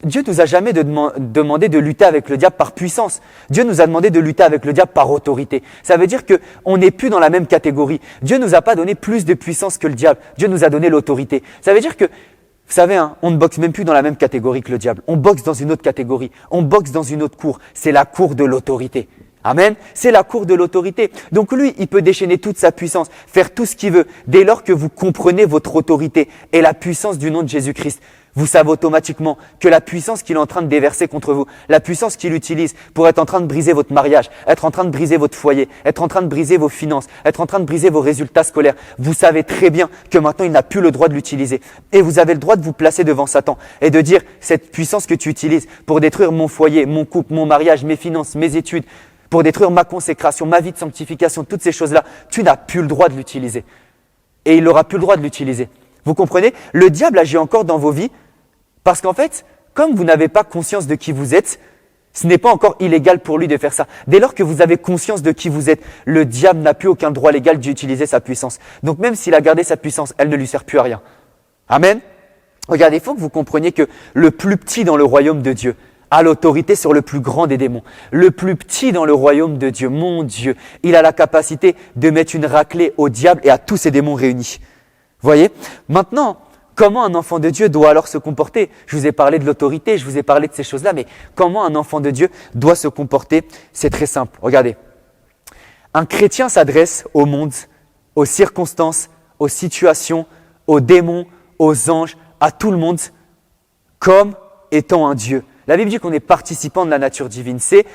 Dieu nous a jamais demandé de lutter avec le diable par puissance. Dieu nous a demandé de lutter avec le diable par autorité. Ça veut dire qu'on n'est plus dans la même catégorie. Dieu nous a pas donné plus de puissance que le diable. Dieu nous a donné l'autorité. Ça veut dire que, vous savez, on ne boxe même plus dans la même catégorie que le diable. On boxe dans une autre catégorie. On boxe dans une autre cour. C'est la cour de l'autorité. Amen. C'est la cour de l'autorité. Donc lui, il peut déchaîner toute sa puissance, faire tout ce qu'il veut. Dès lors que vous comprenez votre autorité et la puissance du nom de Jésus-Christ, vous savez automatiquement que la puissance qu'il est en train de déverser contre vous, la puissance qu'il utilise pour être en train de briser votre mariage, être en train de briser votre foyer, être en train de briser vos finances, être en train de briser vos résultats scolaires, vous savez très bien que maintenant il n'a plus le droit de l'utiliser. Et vous avez le droit de vous placer devant Satan et de dire, cette puissance que tu utilises pour détruire mon foyer, mon couple, mon mariage, mes finances, mes études, pour détruire ma consécration, ma vie de sanctification, toutes ces choses-là, tu n'as plus le droit de l'utiliser. Et il n'aura plus le droit de l'utiliser. Vous comprenez ? Le diable agit encore dans vos vies parce qu'en fait, comme vous n'avez pas conscience de qui vous êtes, ce n'est pas encore illégal pour lui de faire ça. Dès lors que vous avez conscience de qui vous êtes, le diable n'a plus aucun droit légal d'utiliser sa puissance. Donc même s'il a gardé sa puissance, elle ne lui sert plus à rien. Amen ? Regardez, il faut que vous compreniez que le plus petit dans le royaume de Dieu a l'autorité sur le plus grand des démons. Le plus petit dans le royaume de Dieu, mon Dieu, il a la capacité de mettre une raclée au diable et à tous ces démons réunis. Vous voyez ? Maintenant, comment un enfant de Dieu doit alors se comporter ? Je vous ai parlé de l'autorité, je vous ai parlé de ces choses-là, mais comment un enfant de Dieu doit se comporter ? C'est très simple. Regardez, un chrétien s'adresse au monde, aux circonstances, aux situations, aux démons, aux anges, à tout le monde, comme étant un Dieu. La Bible dit qu'on est participant de la nature divine. C'est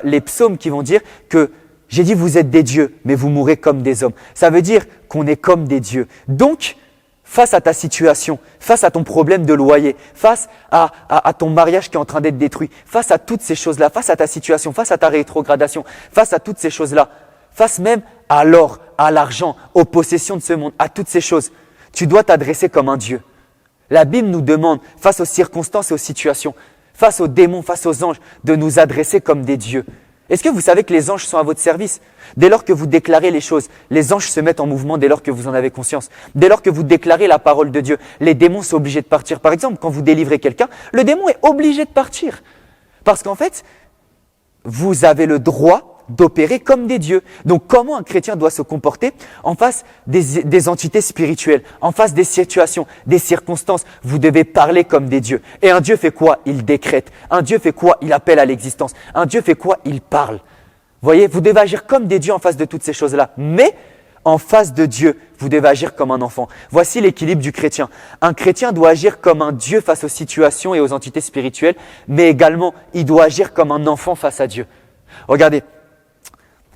les psaumes qui vont dire que j'ai dit vous êtes des dieux, mais vous mourrez comme des hommes. Ça veut dire qu'on est comme des dieux. Donc, face à ta situation, face à ton problème de loyer, face à ton mariage qui est en train d'être détruit, face à toutes ces choses-là, face à ta situation, face à ta rétrogradation, face à toutes ces choses-là, face même à l'or, à l'argent, aux possessions de ce monde, à toutes ces choses, tu dois t'adresser comme un Dieu. La Bible nous demande, face aux circonstances et aux situations, face aux démons, face aux anges, de nous adresser comme des dieux. Est-ce que vous savez que les anges sont à votre service ? Dès lors que vous déclarez les choses, les anges se mettent en mouvement dès lors que vous en avez conscience. Dès lors que vous déclarez la parole de Dieu, les démons sont obligés de partir. Par exemple, quand vous délivrez quelqu'un, le démon est obligé de partir. Parce qu'en fait, vous avez le droit d'opérer comme des dieux. Donc comment un chrétien doit se comporter en face des entités spirituelles, en face des situations, des circonstances? Vous devez parler comme des dieux. Et un Dieu fait quoi? Il décrète. Un Dieu fait quoi? Il appelle à l'existence. Un Dieu fait quoi? Il parle. Voyez, vous devez agir comme des dieux en face de toutes ces choses-là. Mais en face de Dieu, vous devez agir comme un enfant. Voici l'équilibre du chrétien. Un chrétien doit agir comme un Dieu face aux situations et aux entités spirituelles, mais également, il doit agir comme un enfant face à Dieu. Regardez,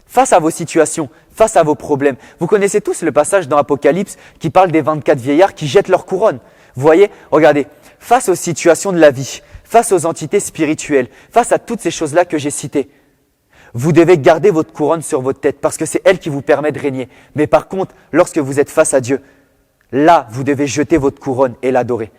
face à vos situations, face à vos problèmes, vous connaissez tous le passage dans Apocalypse qui parle des 24 vieillards qui jettent leur couronne. Vous voyez, regardez, face aux situations de la vie, face aux entités spirituelles, face à toutes ces choses-là que j'ai citées, vous devez garder votre couronne sur votre tête parce que c'est elle qui vous permet de régner. Mais par contre, lorsque vous êtes face à Dieu, là, vous devez jeter votre couronne et l'adorer.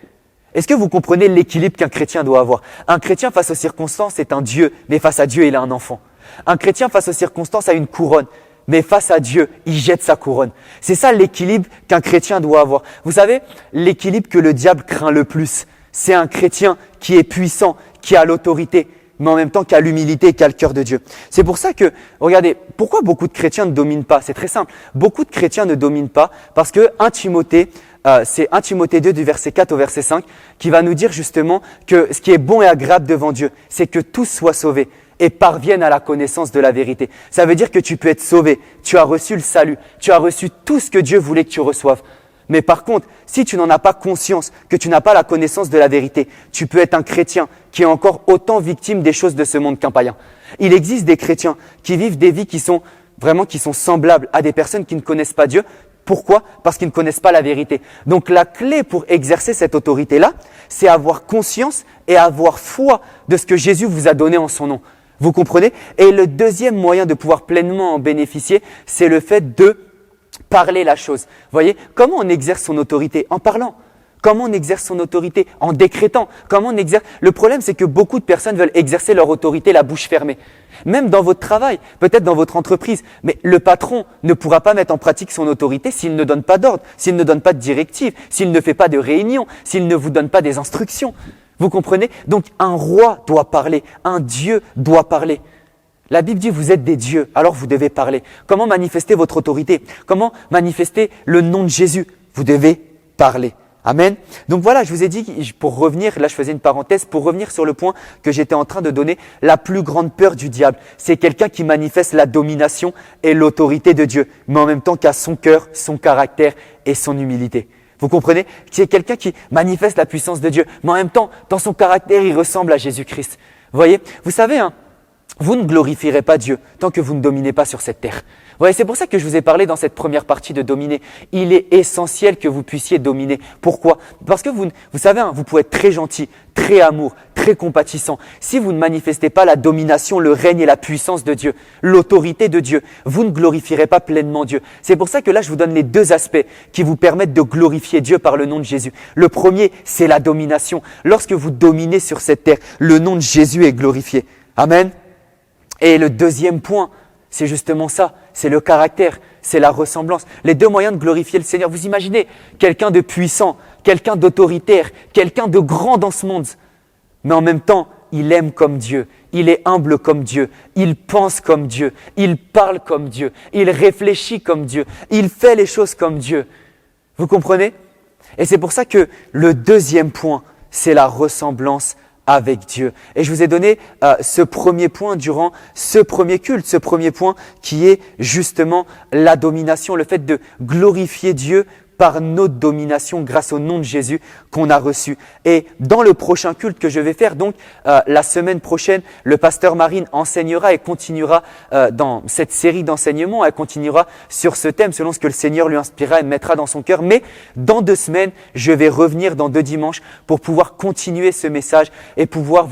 Est-ce que vous comprenez l'équilibre qu'un chrétien doit avoir? Un chrétien face aux circonstances est un Dieu, mais face à Dieu, il est un enfant. Un chrétien face aux circonstances a une couronne, mais face à Dieu, il jette sa couronne. C'est ça l'équilibre qu'un chrétien doit avoir. Vous savez, l'équilibre que le diable craint le plus, c'est un chrétien qui est puissant, qui a l'autorité, mais en même temps qui a l'humilité et qui a le cœur de Dieu. C'est pour ça que, regardez, pourquoi beaucoup de chrétiens ne dominent pas? C'est très simple. Beaucoup de chrétiens ne dominent pas parce que c'est 1 Timothée 2 du verset 4 au verset 5 qui va nous dire justement que ce qui est bon et agréable devant Dieu, c'est que tous soient sauvés et parviennent à la connaissance de la vérité. Ça veut dire que tu peux être sauvé, tu as reçu le salut, tu as reçu tout ce que Dieu voulait que tu reçoives. Mais par contre, si tu n'en as pas conscience, que tu n'as pas la connaissance de la vérité, tu peux être un chrétien qui est encore autant victime des choses de ce monde qu'un païen. Il existe des chrétiens qui vivent des vies qui sont semblables à des personnes qui ne connaissent pas Dieu. Pourquoi? Parce qu'ils ne connaissent pas la vérité. Donc la clé pour exercer cette autorité-là, c'est avoir conscience et avoir foi de ce que Jésus vous a donné en son nom. Vous comprenez? Et le deuxième moyen de pouvoir pleinement en bénéficier, c'est le fait de parler la chose. Vous voyez, comment on exerce son autorité? En parlant. Comment on exerce son autorité? En décrétant. Comment on exerce? Le problème, c'est que beaucoup de personnes veulent exercer leur autorité la bouche fermée. Même dans votre travail, peut-être dans votre entreprise. Mais le patron ne pourra pas mettre en pratique son autorité s'il ne donne pas d'ordre, s'il ne donne pas de directive, s'il ne fait pas de réunion, s'il ne vous donne pas des instructions. Vous comprenez? Donc un roi doit parler, un Dieu doit parler. La Bible dit vous êtes des dieux, alors vous devez parler. Comment manifester votre autorité? Comment manifester le nom de Jésus? Vous devez parler. Amen. Donc voilà, je vous ai dit, pour revenir, là je faisais une parenthèse, pour revenir sur le point que j'étais en train de donner, la plus grande peur du diable, c'est quelqu'un qui manifeste la domination et l'autorité de Dieu, mais en même temps qui a son cœur, son caractère et son humilité. Vous comprenez? C'est quelqu'un qui manifeste la puissance de Dieu, mais en même temps, dans son caractère, il ressemble à Jésus-Christ. Vous voyez? Vous savez, vous ne glorifierez pas Dieu tant que vous ne dominez pas sur cette terre. Vous voyez, c'est pour ça que je vous ai parlé dans cette première partie de dominer. Il est essentiel que vous puissiez dominer. Pourquoi? Parce que vous savez, vous pouvez être très gentil, très amour, très compatissant. Si vous ne manifestez pas la domination, le règne et la puissance de Dieu, l'autorité de Dieu, vous ne glorifierez pas pleinement Dieu. C'est pour ça que là, je vous donne les deux aspects qui vous permettent de glorifier Dieu par le nom de Jésus. Le premier, c'est la domination. Lorsque vous dominez sur cette terre, le nom de Jésus est glorifié. Amen. Et le deuxième point, c'est justement ça, c'est le caractère, c'est la ressemblance. Les deux moyens de glorifier le Seigneur. Vous imaginez quelqu'un de puissant, quelqu'un d'autoritaire, quelqu'un de grand dans ce monde. Mais en même temps, il aime comme Dieu, il est humble comme Dieu, il pense comme Dieu, il parle comme Dieu, il réfléchit comme Dieu, il fait les choses comme Dieu. Vous comprenez? Et c'est pour ça que le deuxième point, c'est la ressemblance avec Dieu. Et je vous ai donné ce premier point durant ce premier culte, ce premier point qui est justement la domination, le fait de glorifier Dieu par notre domination grâce au nom de Jésus qu'on a reçu. Et dans le prochain culte que je vais faire, donc la semaine prochaine, le pasteur Marine enseignera et continuera dans cette série d'enseignements, elle continuera sur ce thème selon ce que le Seigneur lui inspirera et mettra dans son cœur. Mais dans 2 semaines, je vais revenir dans 2 dimanches pour pouvoir continuer ce message et pouvoir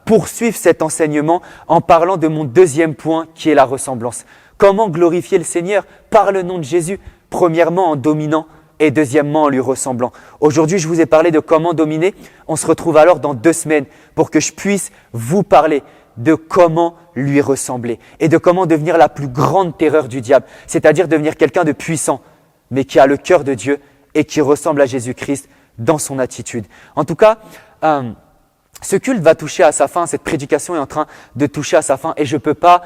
poursuivre cet enseignement en parlant de mon deuxième point qui est la ressemblance. Comment glorifier le Seigneur? Par le nom de Jésus. Premièrement en dominant et deuxièmement en lui ressemblant. Aujourd'hui, je vous ai parlé de comment dominer. On se retrouve alors dans 2 semaines pour que je puisse vous parler de comment lui ressembler et de comment devenir la plus grande terreur du diable, c'est-à-dire devenir quelqu'un de puissant, mais qui a le cœur de Dieu et qui ressemble à Jésus-Christ dans son attitude. En tout cas, ce culte va toucher à sa fin, cette prédication est en train de toucher à sa fin et je ne peux pas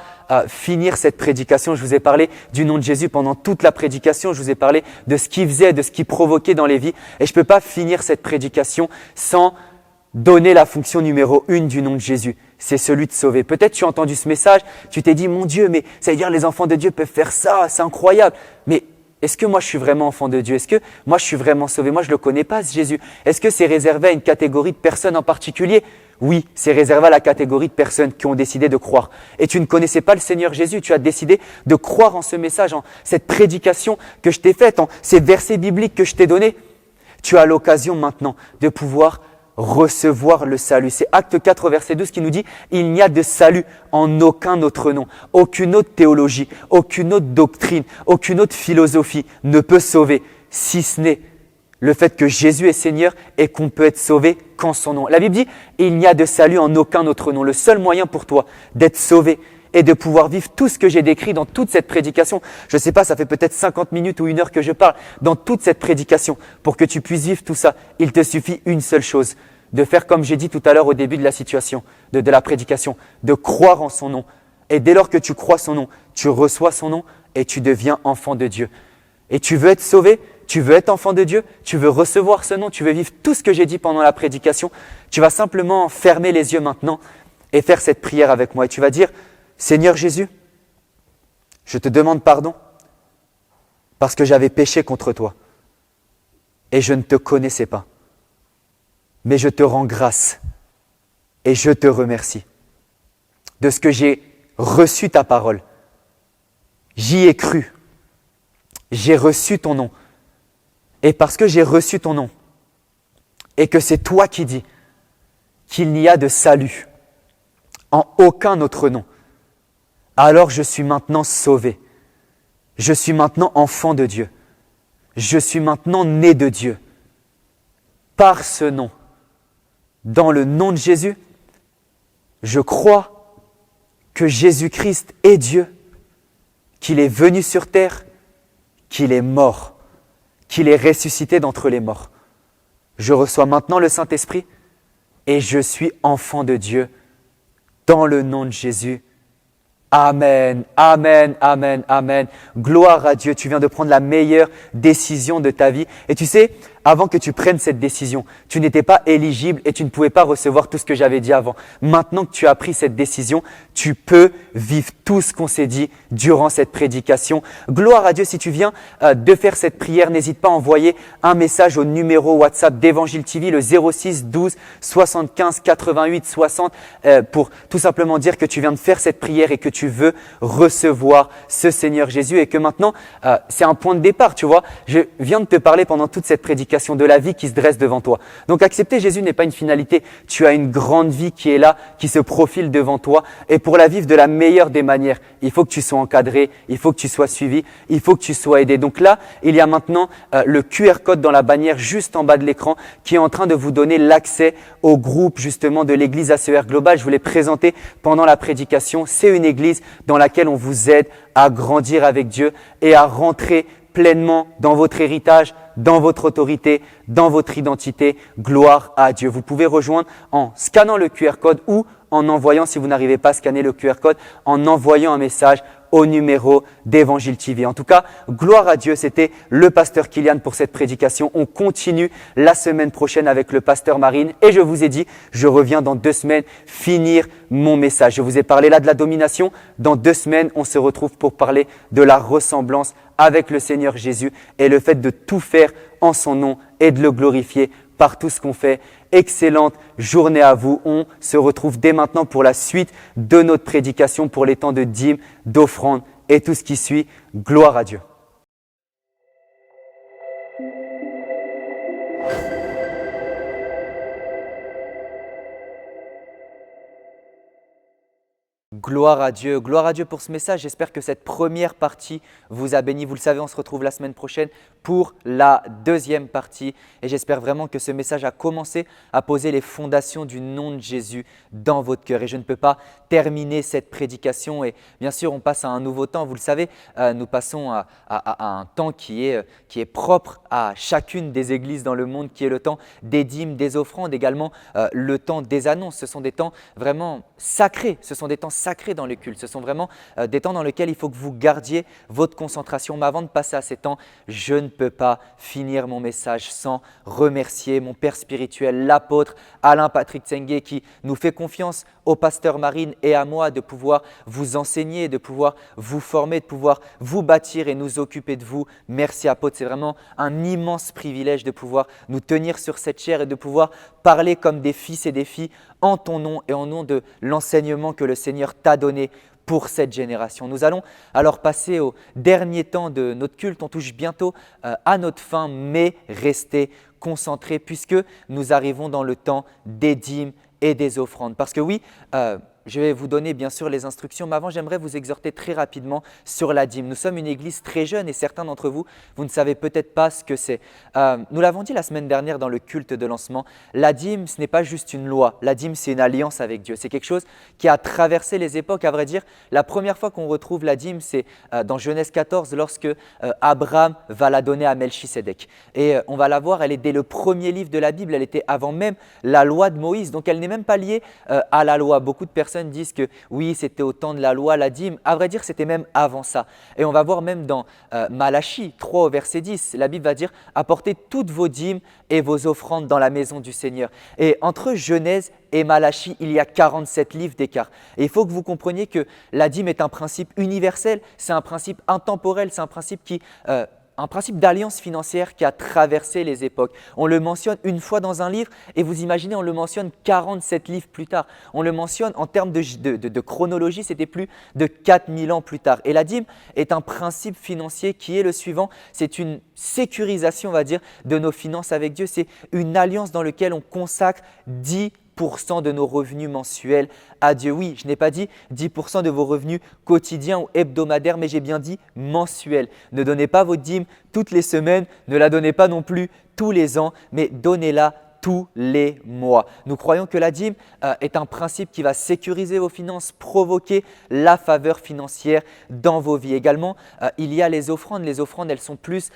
finir cette prédication. Je vous ai parlé du nom de Jésus pendant toute la prédication, je vous ai parlé de ce qu'il faisait, de ce qu'il provoquait dans les vies et je ne peux pas finir cette prédication sans donner la fonction numéro 1 du nom de Jésus c'est celui de sauver. Peut-être tu as entendu ce message, tu t'es dit, mon Dieu, mais ça veut dire les enfants de Dieu peuvent faire ça, c'est incroyable. Mais est-ce que moi je suis vraiment enfant de Dieu? Est-ce que moi je suis vraiment sauvé? Moi je ne le connais pas, ce Jésus. Est-ce que c'est réservé à une catégorie de personnes en particulier? Oui, c'est réservé à la catégorie de personnes qui ont décidé de croire. Et tu ne connaissais pas le Seigneur Jésus, tu as décidé de croire en ce message, en cette prédication que je t'ai faite, en ces versets bibliques que je t'ai donnés. Tu as l'occasion maintenant de pouvoir recevoir le salut. C'est Acte 4, verset 12 qui nous dit « Il n'y a de salut en aucun autre nom, aucune autre théologie, aucune autre doctrine, aucune autre philosophie ne peut sauver, si ce n'est le fait que Jésus est Seigneur et qu'on peut être sauvé qu'en son nom. » La Bible dit « Il n'y a de salut en aucun autre nom. » Le seul moyen pour toi d'être sauvé et de pouvoir vivre tout ce que j'ai décrit dans toute cette prédication. Je ne sais pas, ça fait peut-être 50 minutes ou 1 heure que je parle. Dans toute cette prédication, pour que tu puisses vivre tout ça, il te suffit une seule chose, de faire comme j'ai dit tout à l'heure au début de la situation, de la prédication, de croire en son nom. Et dès lors que tu crois son nom, tu reçois son nom et tu deviens enfant de Dieu. Et tu veux être sauvé, tu veux être enfant de Dieu, tu veux recevoir ce nom, tu veux vivre tout ce que j'ai dit pendant la prédication. Tu vas simplement fermer les yeux maintenant et faire cette prière avec moi. Et tu vas dire, Seigneur Jésus, je te demande pardon parce que j'avais péché contre toi et je ne te connaissais pas. Mais je te rends grâce et je te remercie de ce que j'ai reçu ta parole. J'y ai cru, j'ai reçu ton nom. Et parce que j'ai reçu ton nom et que c'est toi qui dis qu'il n'y a de salut en aucun autre nom, alors je suis maintenant sauvé. Je suis maintenant enfant de Dieu. Je suis maintenant né de Dieu. Par ce nom, dans le nom de Jésus, je crois que Jésus-Christ est Dieu, qu'il est venu sur terre, qu'il est mort, qu'il est ressuscité d'entre les morts. Je reçois maintenant le Saint-Esprit et je suis enfant de Dieu dans le nom de Jésus. Amen, amen, amen, amen. Gloire à Dieu, tu viens de prendre la meilleure décision de ta vie. Et tu sais, avant que tu prennes cette décision, tu n'étais pas éligible et tu ne pouvais pas recevoir tout ce que j'avais dit avant. Maintenant que tu as pris cette décision, tu peux vivre tout ce qu'on s'est dit durant cette prédication. Gloire à Dieu, si tu viens de faire cette prière, n'hésite pas à envoyer un message au numéro WhatsApp d'Évangile TV, le 06 12 75 88 60, pour tout simplement dire que tu viens de faire cette prière et que tu veux recevoir ce Seigneur Jésus et que maintenant, c'est un point de départ, tu vois. Je viens de te parler pendant toute cette prédication de la vie qui se dresse devant toi. Donc accepter Jésus n'est pas une finalité. Tu as une grande vie qui est là, qui se profile devant toi. Et pour la vivre de la meilleure des manières, il faut que tu sois encadré, il faut que tu sois suivi, il faut que tu sois aidé. Donc là, il y a maintenant le QR code dans la bannière juste en bas de l'écran qui est en train de vous donner l'accès au groupe justement de l'église ACER Global. Je vous l'ai présenté pendant la prédication. C'est une église dans laquelle on vous aide à grandir avec Dieu et à rentrer pleinement dans votre héritage, dans votre autorité, dans votre identité. Gloire à Dieu. Vous pouvez rejoindre en scannant le QR code ou en envoyant, si vous n'arrivez pas à scanner le QR code, en envoyant un message au numéro d'Évangile TV. En tout cas, gloire à Dieu, c'était le pasteur Kylian pour cette prédication. On continue la semaine prochaine avec le pasteur Marine et je vous ai dit, je reviens dans 2 semaines finir mon message. Je vous ai parlé là de la domination. Dans 2 semaines, on se retrouve pour parler de la ressemblance avec le Seigneur Jésus et le fait de tout faire en son nom et de le glorifier par tout ce qu'on fait. Excellente journée à vous. On se retrouve dès maintenant pour la suite de notre prédication, pour les temps de dîmes, d'offrandes et tout ce qui suit. Gloire à Dieu. Gloire à Dieu pour ce message. J'espère que cette première partie vous a béni. Vous le savez, on se retrouve la semaine prochaine pour la deuxième partie. Et j'espère vraiment que ce message a commencé à poser les fondations du nom de Jésus dans votre cœur. Et je ne peux pas terminer cette prédication. Et bien sûr, on passe à un nouveau temps. Vous le savez, nous passons à un temps qui est propre à chacune des églises dans le monde, qui est le temps des dîmes, des offrandes, également le temps des annonces. Ce sont des temps vraiment sacrés. Ce sont des temps sacrés dans le culte. Ce sont vraiment des temps dans lesquels il faut que vous gardiez votre concentration. Mais avant de passer à ces temps, je ne peux pas finir mon message sans remercier mon père spirituel, l'apôtre Alain Patrick Tsengue, qui nous fait confiance au pasteur Marine et à moi de pouvoir vous enseigner, de pouvoir vous former, de pouvoir vous bâtir et nous occuper de vous. Merci apôtre, c'est vraiment un immense privilège de pouvoir nous tenir sur cette chaire et de pouvoir parler comme des fils et des filles en ton nom et en nom de l'enseignement que le Seigneur t'a donné pour cette génération. Nous allons alors passer au dernier temps de notre culte. On touche bientôt à notre fin, mais restez concentrés puisque nous arrivons dans le temps des dîmes et des offrandes. Parce que oui, je vais vous donner bien sûr les instructions, mais avant j'aimerais vous exhorter très rapidement sur la dîme. Nous sommes une église très jeune et certains d'entre vous, vous ne savez peut-être pas ce que c'est. Nous l'avons dit la semaine dernière dans le culte de lancement, la dîme ce n'est pas juste une loi, la dîme c'est une alliance avec Dieu. C'est quelque chose qui a traversé les époques. À vrai dire, la première fois qu'on retrouve la dîme c'est dans Genèse 14 lorsque Abraham va la donner à Melchisédek. Et on va la voir, elle est dès le premier livre de la Bible, elle était avant même la loi de Moïse, donc elle n'est même pas liée à la loi. Beaucoup de personnes disent que oui, c'était au temps de la loi, la dîme. À vrai dire, c'était même avant ça. Et on va voir même dans Malachie 3 au verset 10, la Bible va dire « Apportez toutes vos dîmes et vos offrandes dans la maison du Seigneur ». Et entre Genèse et Malachie, il y a 47 livres d'écart. Et il faut que vous compreniez que la dîme est un principe universel, c'est un principe intemporel, c'est un principe qui… un principe d'alliance financière qui a traversé les époques. On le mentionne une fois dans un livre et vous imaginez, on le mentionne 47 livres plus tard. On le mentionne en termes de chronologie, c'était plus de 4000 ans plus tard. Et la dîme est un principe financier qui est le suivant, c'est une sécurisation, on va dire, de nos finances avec Dieu. C'est une alliance dans laquelle on consacre 10% de nos revenus mensuels à Dieu. Oui, je n'ai pas dit 10% de vos revenus quotidiens ou hebdomadaires, mais j'ai bien dit mensuels. Ne donnez pas votre dîme toutes les semaines, ne la donnez pas non plus tous les ans, mais donnez-la tous les mois. Nous croyons que la dîme est un principe qui va sécuriser vos finances, provoquer la faveur financière dans vos vies. Également, il y a les offrandes. Les offrandes, elles sont plus…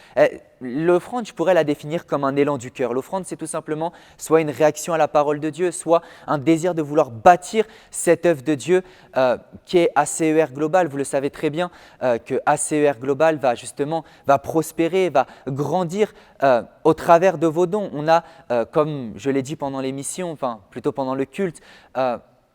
l'offrande, je pourrais la définir comme un élan du cœur. L'offrande, c'est tout simplement soit une réaction à la parole de Dieu, soit un désir de vouloir bâtir cette œuvre de Dieu qui est ACER Global. Vous le savez très bien que ACER Global va prospérer, va grandir au travers de vos dons. On a, comme je l'ai dit pendant l'émission, enfin plutôt pendant le culte,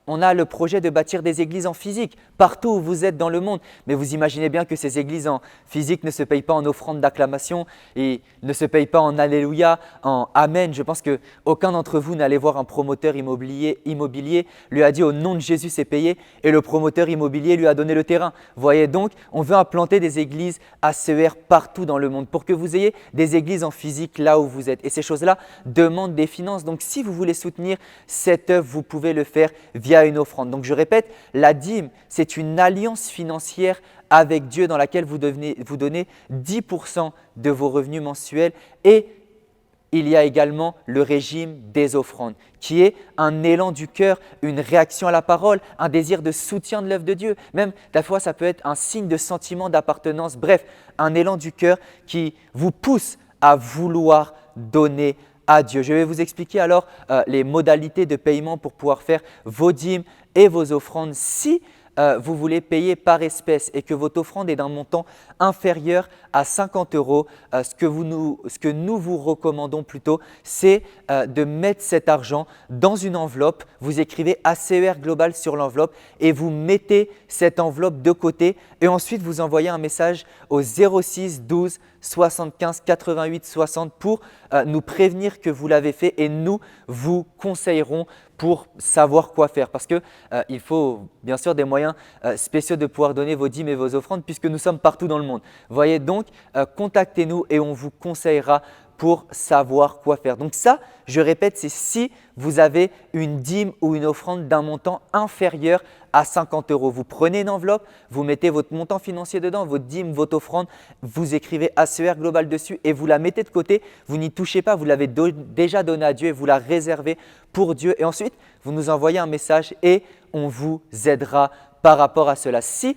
on a le projet de bâtir des églises en physique partout où vous êtes dans le monde. Mais vous imaginez bien que ces églises en physique ne se payent pas en offrande d'acclamation et ne se payent pas en Alléluia, en Amen. Je pense qu'aucun d'entre vous n'allait voir un promoteur immobilier, lui a dit au nom de Jésus c'est payé et le promoteur immobilier lui a donné le terrain. Vous voyez donc, on veut implanter des églises ACER partout dans le monde pour que vous ayez des églises en physique là où vous êtes. Et ces choses-là demandent des finances. Donc si vous voulez soutenir cette œuvre, vous pouvez le faire via une offrande. Donc je répète, la dîme, c'est une alliance financière avec Dieu dans laquelle vous donnez 10% de vos revenus mensuels et il y a également le régime des offrandes qui est un élan du cœur, une réaction à la parole, un désir de soutien de l'œuvre de Dieu. Même, des fois, ça peut être un signe de sentiment d'appartenance. Bref, un élan du cœur qui vous pousse à vouloir donner à Dieu. Je vais vous expliquer alors les modalités de paiement pour pouvoir faire vos dîmes et vos offrandes. Si vous voulez payer par espèce et que votre offrande est d'un montant inférieur à 50 €, ce que nous vous recommandons plutôt, c'est de mettre cet argent dans une enveloppe. Vous écrivez ACER Global sur l'enveloppe et vous mettez cette enveloppe de côté et ensuite vous envoyez un message au 06 12 75 88 60 pour nous prévenir que vous l'avez fait et nous vous conseillerons pour savoir quoi faire parce qu'il faut bien sûr des moyens spéciaux de pouvoir donner vos dîmes et vos offrandes puisque nous sommes partout dans le monde. Voyez donc, contactez-nous et on vous conseillera pour savoir quoi faire. Donc ça, je répète, c'est si vous avez une dîme ou une offrande d'un montant inférieur à 50 €. Vous prenez une enveloppe, vous mettez votre montant financier dedans, votre dîme, votre offrande, vous écrivez ACER Global dessus et vous la mettez de côté. Vous n'y touchez pas, vous l'avez déjà donné à Dieu et vous la réservez pour Dieu. Et ensuite, vous nous envoyez un message et on vous aidera par rapport à cela. Si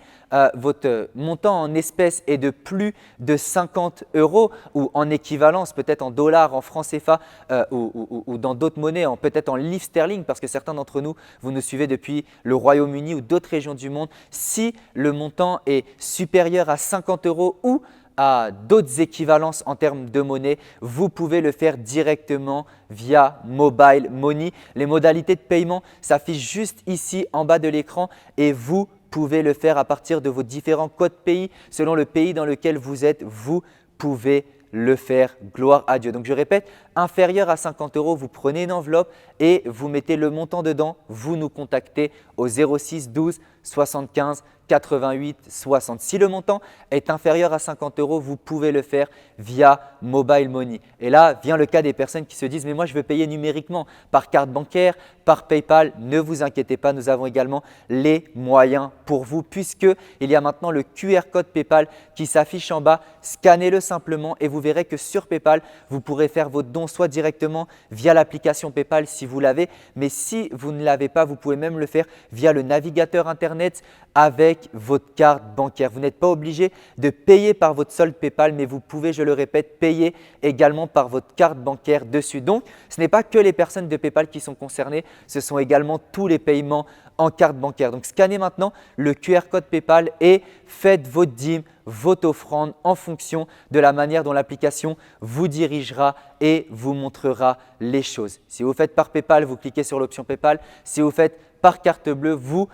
votre montant en espèces est de plus de 50 € ou en équivalence, peut-être en dollars, en francs CFA ou dans d'autres monnaies, peut-être en livres sterling, parce que certains d'entre nous, vous nous suivez depuis le Royaume-Uni ou d'autres régions du monde, si le montant est supérieur à 50 € ou à d'autres équivalences en termes de monnaie, vous pouvez le faire directement via Mobile Money. Les modalités de paiement s'affichent juste ici en bas de l'écran et vous pouvez le faire à partir de vos différents codes pays. Selon le pays dans lequel vous êtes, vous pouvez le faire. Gloire à Dieu. Donc je répète, inférieur à 50 €, vous prenez une enveloppe et vous mettez le montant dedans. Vous nous contactez au 06 12 75 88 60. Si le montant est inférieur à 50 €, vous pouvez le faire via Mobile Money. Et là vient le cas des personnes qui se disent « mais moi je veux payer numériquement par carte bancaire, par PayPal ». Ne vous inquiétez pas, nous avons également les moyens pour vous puisqu'il y a maintenant le QR code PayPal qui s'affiche en bas. Scannez-le simplement et vous verrez que sur PayPal, vous pourrez faire votre don soit directement via l'application PayPal si vous l'avez, mais si vous ne l'avez pas, vous pouvez même le faire via le navigateur Internet avec votre carte bancaire. Vous n'êtes pas obligé de payer par votre solde PayPal, mais vous pouvez, je le répète, payer également par votre carte bancaire dessus. Donc, ce n'est pas que les personnes de PayPal qui sont concernées, ce sont également tous les paiements en carte bancaire. Donc, scannez maintenant le QR code PayPal et faites votre dîme, votre offrande en fonction de la manière dont l'application vous dirigera et vous montrera les choses. Si vous faites par PayPal, vous cliquez sur l'option PayPal. Si vous faites par carte bleue, vous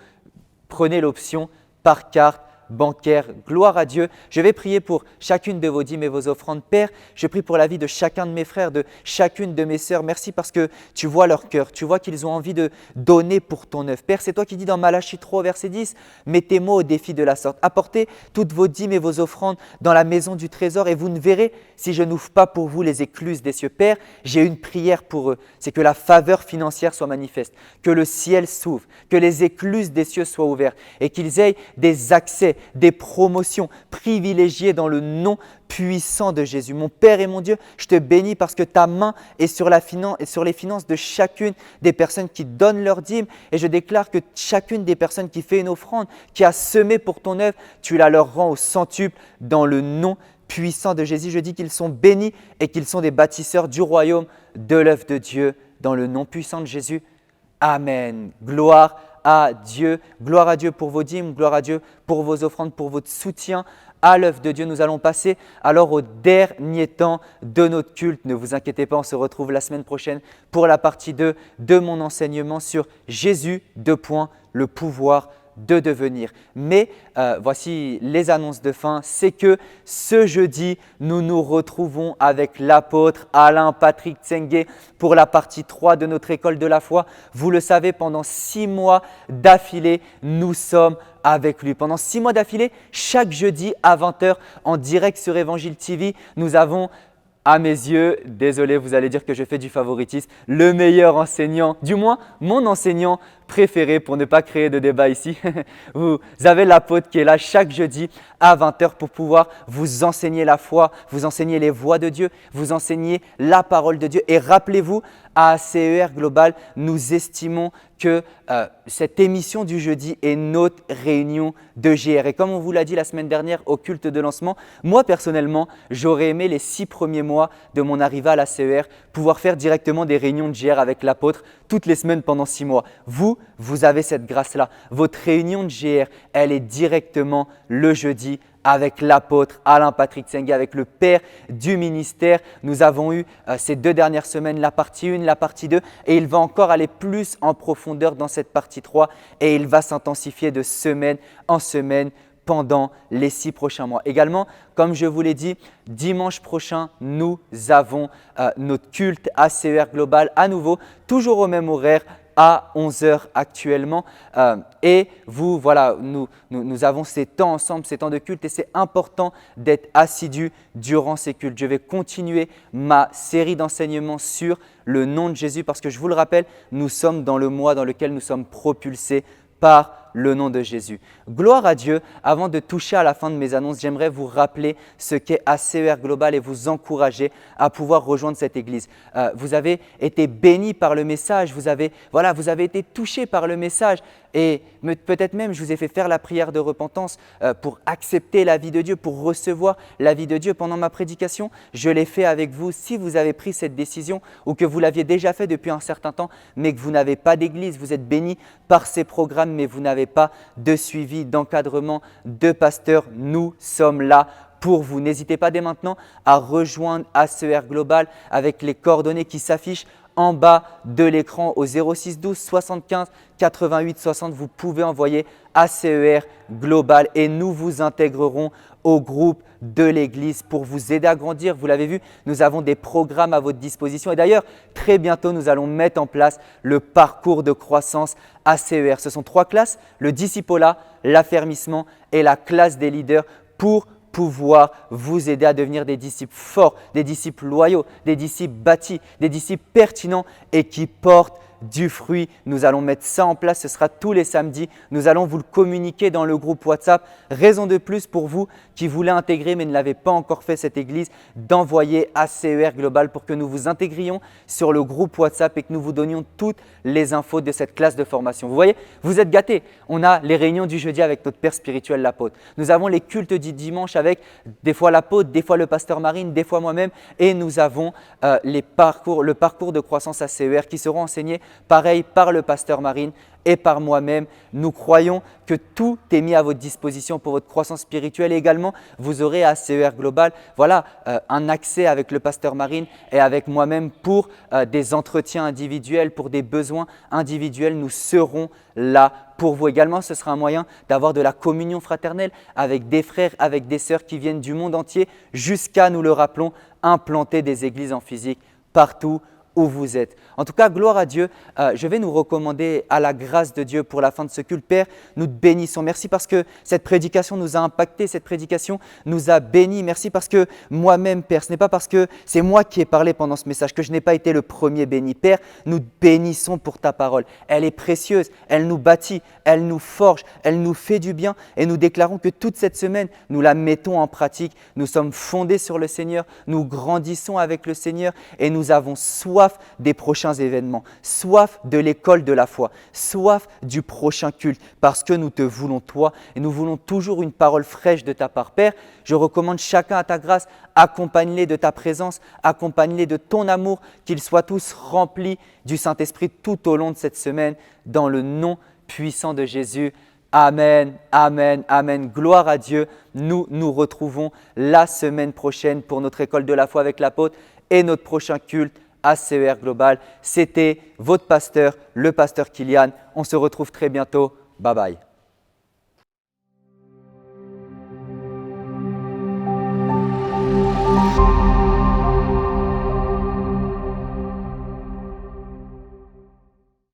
prenez l'option par carte bancaire. Gloire à Dieu. Je vais prier pour chacune de vos dîmes et vos offrandes. Père, je prie pour la vie de chacun de mes frères, de chacune de mes sœurs. Merci parce que tu vois leur cœur. Tu vois qu'ils ont envie de donner pour ton œuvre. Père, c'est toi qui dis dans Malachie 3, verset 10, « Mettez-moi au défi de la sorte. Apportez toutes vos dîmes et vos offrandes dans la maison du trésor et vous ne verrez si je n'ouvre pas pour vous les écluses des cieux. » Père, j'ai une prière pour eux. C'est que la faveur financière soit manifeste, que le ciel s'ouvre, que les écluses des cieux soient ouvertes et qu'ils aient des accès, des promotions privilégiées dans le nom puissant de Jésus. Mon Père et mon Dieu, je te bénis parce que ta main est sur les finances de chacune des personnes qui donnent leur dîme et je déclare que chacune des personnes qui fait une offrande, qui a semé pour ton œuvre, tu la leur rends au centuple dans le nom puissant de Jésus. Je dis qu'ils sont bénis et qu'ils sont des bâtisseurs du royaume de l'œuvre de Dieu dans le nom puissant de Jésus. Amen. Gloire à Dieu. Gloire à Dieu pour vos dîmes, gloire à Dieu pour vos offrandes, pour votre soutien à l'œuvre de Dieu. Nous allons passer alors au dernier temps de notre culte. Ne vous inquiétez pas, on se retrouve la semaine prochaine pour la partie 2 de mon enseignement sur Jésus, le pouvoir de devenir. Mais voici les annonces de fin. C'est que ce jeudi, nous nous retrouvons avec l'apôtre Alain Patrick Tsengue pour la partie 3 de notre école de la foi. Vous le savez, pendant 6 mois d'affilée, nous sommes avec lui. Pendant 6 mois d'affilée, chaque jeudi à 20 h en direct sur Évangile TV, nous avons à mes yeux, désolé, vous allez dire que je fais du favoritisme, le meilleur enseignant, du moins mon enseignant préféré pour ne pas créer de débat ici. Vous avez l'apôtre qui est là chaque jeudi à 20 h pour pouvoir vous enseigner la foi, vous enseigner les voies de Dieu, vous enseigner la parole de Dieu. Et rappelez-vous, à ACER Global, nous estimons que cette émission du jeudi est notre réunion de GR. Et comme on vous l'a dit la semaine dernière au culte de lancement, moi personnellement, j'aurais aimé les 6 premiers mois de mon arrivée à l'ACER pouvoir faire directement des réunions de GR avec l'apôtre toutes les semaines pendant 6 mois. Vous avez cette grâce-là. Votre réunion de GR, elle est directement le jeudi avec l'apôtre Alain Patrick Tsengue, avec le père du ministère. Nous avons eu ces 2 dernières semaines la partie 1, la partie 2 et il va encore aller plus en profondeur dans cette partie 3 et il va s'intensifier de semaine en semaine pendant les 6 prochains mois. Également, comme je vous l'ai dit, dimanche prochain, nous avons notre culte ACER Global à nouveau, toujours au même horaire, à 11 h actuellement. Et vous, voilà, nous avons ces temps ensemble, ces temps de culte et c'est important d'être assidus durant ces cultes. Je vais continuer ma série d'enseignements sur le nom de Jésus parce que je vous le rappelle, nous sommes dans le mois dans lequel nous sommes propulsés par le nom de Jésus. Gloire à Dieu. Avant de toucher à la fin de mes annonces, j'aimerais vous rappeler ce qu'est ACER Global et vous encourager à pouvoir rejoindre cette église. Vous avez été bénis par le message, vous avez été touchés par le message et peut-être même je vous ai fait faire la prière de repentance pour accepter la vie de Dieu, pour recevoir la vie de Dieu. Pendant ma prédication, je l'ai fait avec vous. Si vous avez pris cette décision ou que vous l'aviez déjà fait depuis un certain temps, mais que vous n'avez pas d'église, vous êtes bénis par ces programmes, mais vous n'avez pas de suivi, d'encadrement, de pasteur, nous sommes là pour vous. N'hésitez pas dès maintenant à rejoindre ACER Global avec les coordonnées qui s'affichent en bas de l'écran au 06 12 75 88 60. Vous pouvez envoyer ACER Global et nous vous intégrerons au groupe de l'Église pour vous aider à grandir. Vous l'avez vu, nous avons des programmes à votre disposition. Et d'ailleurs, très bientôt, nous allons mettre en place le parcours de croissance ACER. Ce sont 3 classes, le discipolat, l'affermissement et la classe des leaders pour pouvoir vous aider à devenir des disciples forts, des disciples loyaux, des disciples bâtis, des disciples pertinents et qui portent du fruit. Nous allons mettre ça en place, ce sera tous les samedis. Nous allons vous le communiquer dans le groupe WhatsApp. Raison de plus pour vous qui voulez intégrer mais ne l'avez pas encore fait cette église, d'envoyer ACER Global pour que nous vous intégrions sur le groupe WhatsApp et que nous vous donnions toutes les infos de cette classe de formation. Vous voyez, vous êtes gâtés. On a les réunions du jeudi avec notre père spirituel, l'apôtre. Nous avons les cultes du dimanche avec des fois l'apôtre, des fois le pasteur Marine, des fois moi-même. Et nous avons le parcours de croissance ACER qui seront enseignés pareil par le pasteur Marine et par moi-même. Nous croyons que tout est mis à votre disposition pour votre croissance spirituelle. Et également, vous aurez à ACER Global un accès avec le pasteur Marine et avec moi-même pour des entretiens individuels, pour des besoins individuels. Nous serons là pour vous. Également, ce sera un moyen d'avoir de la communion fraternelle avec des frères, avec des sœurs qui viennent du monde entier jusqu'à, nous le rappelons, implanter des églises en physique partout où vous êtes. En tout cas, gloire à Dieu. Je vais nous recommander à la grâce de Dieu pour la fin de ce culte. Père, nous te bénissons. Merci parce que cette prédication nous a impactés, cette prédication nous a bénis. Merci parce que moi-même, Père, ce n'est pas parce que c'est moi qui ai parlé pendant ce message que je n'ai pas été le premier béni. Père, nous te bénissons pour ta parole. Elle est précieuse, elle nous bâtit, elle nous forge, elle nous fait du bien et nous déclarons que toute cette semaine, nous la mettons en pratique. Nous sommes fondés sur le Seigneur, nous grandissons avec le Seigneur et nous avons soif des prochains événements, soif de l'école de la foi, soif du prochain culte parce que nous te voulons toi et nous voulons toujours une parole fraîche de ta part. Père, je recommande chacun à ta grâce, accompagne-les de ta présence, accompagne-les de ton amour, qu'ils soient tous remplis du Saint-Esprit tout au long de cette semaine dans le nom puissant de Jésus. Amen, amen, amen. Gloire à Dieu. Nous nous retrouvons la semaine prochaine pour notre école de la foi avec l'apôtre et notre prochain culte ACER Global. C'était votre pasteur, le pasteur Kylian. On se retrouve très bientôt. Bye bye.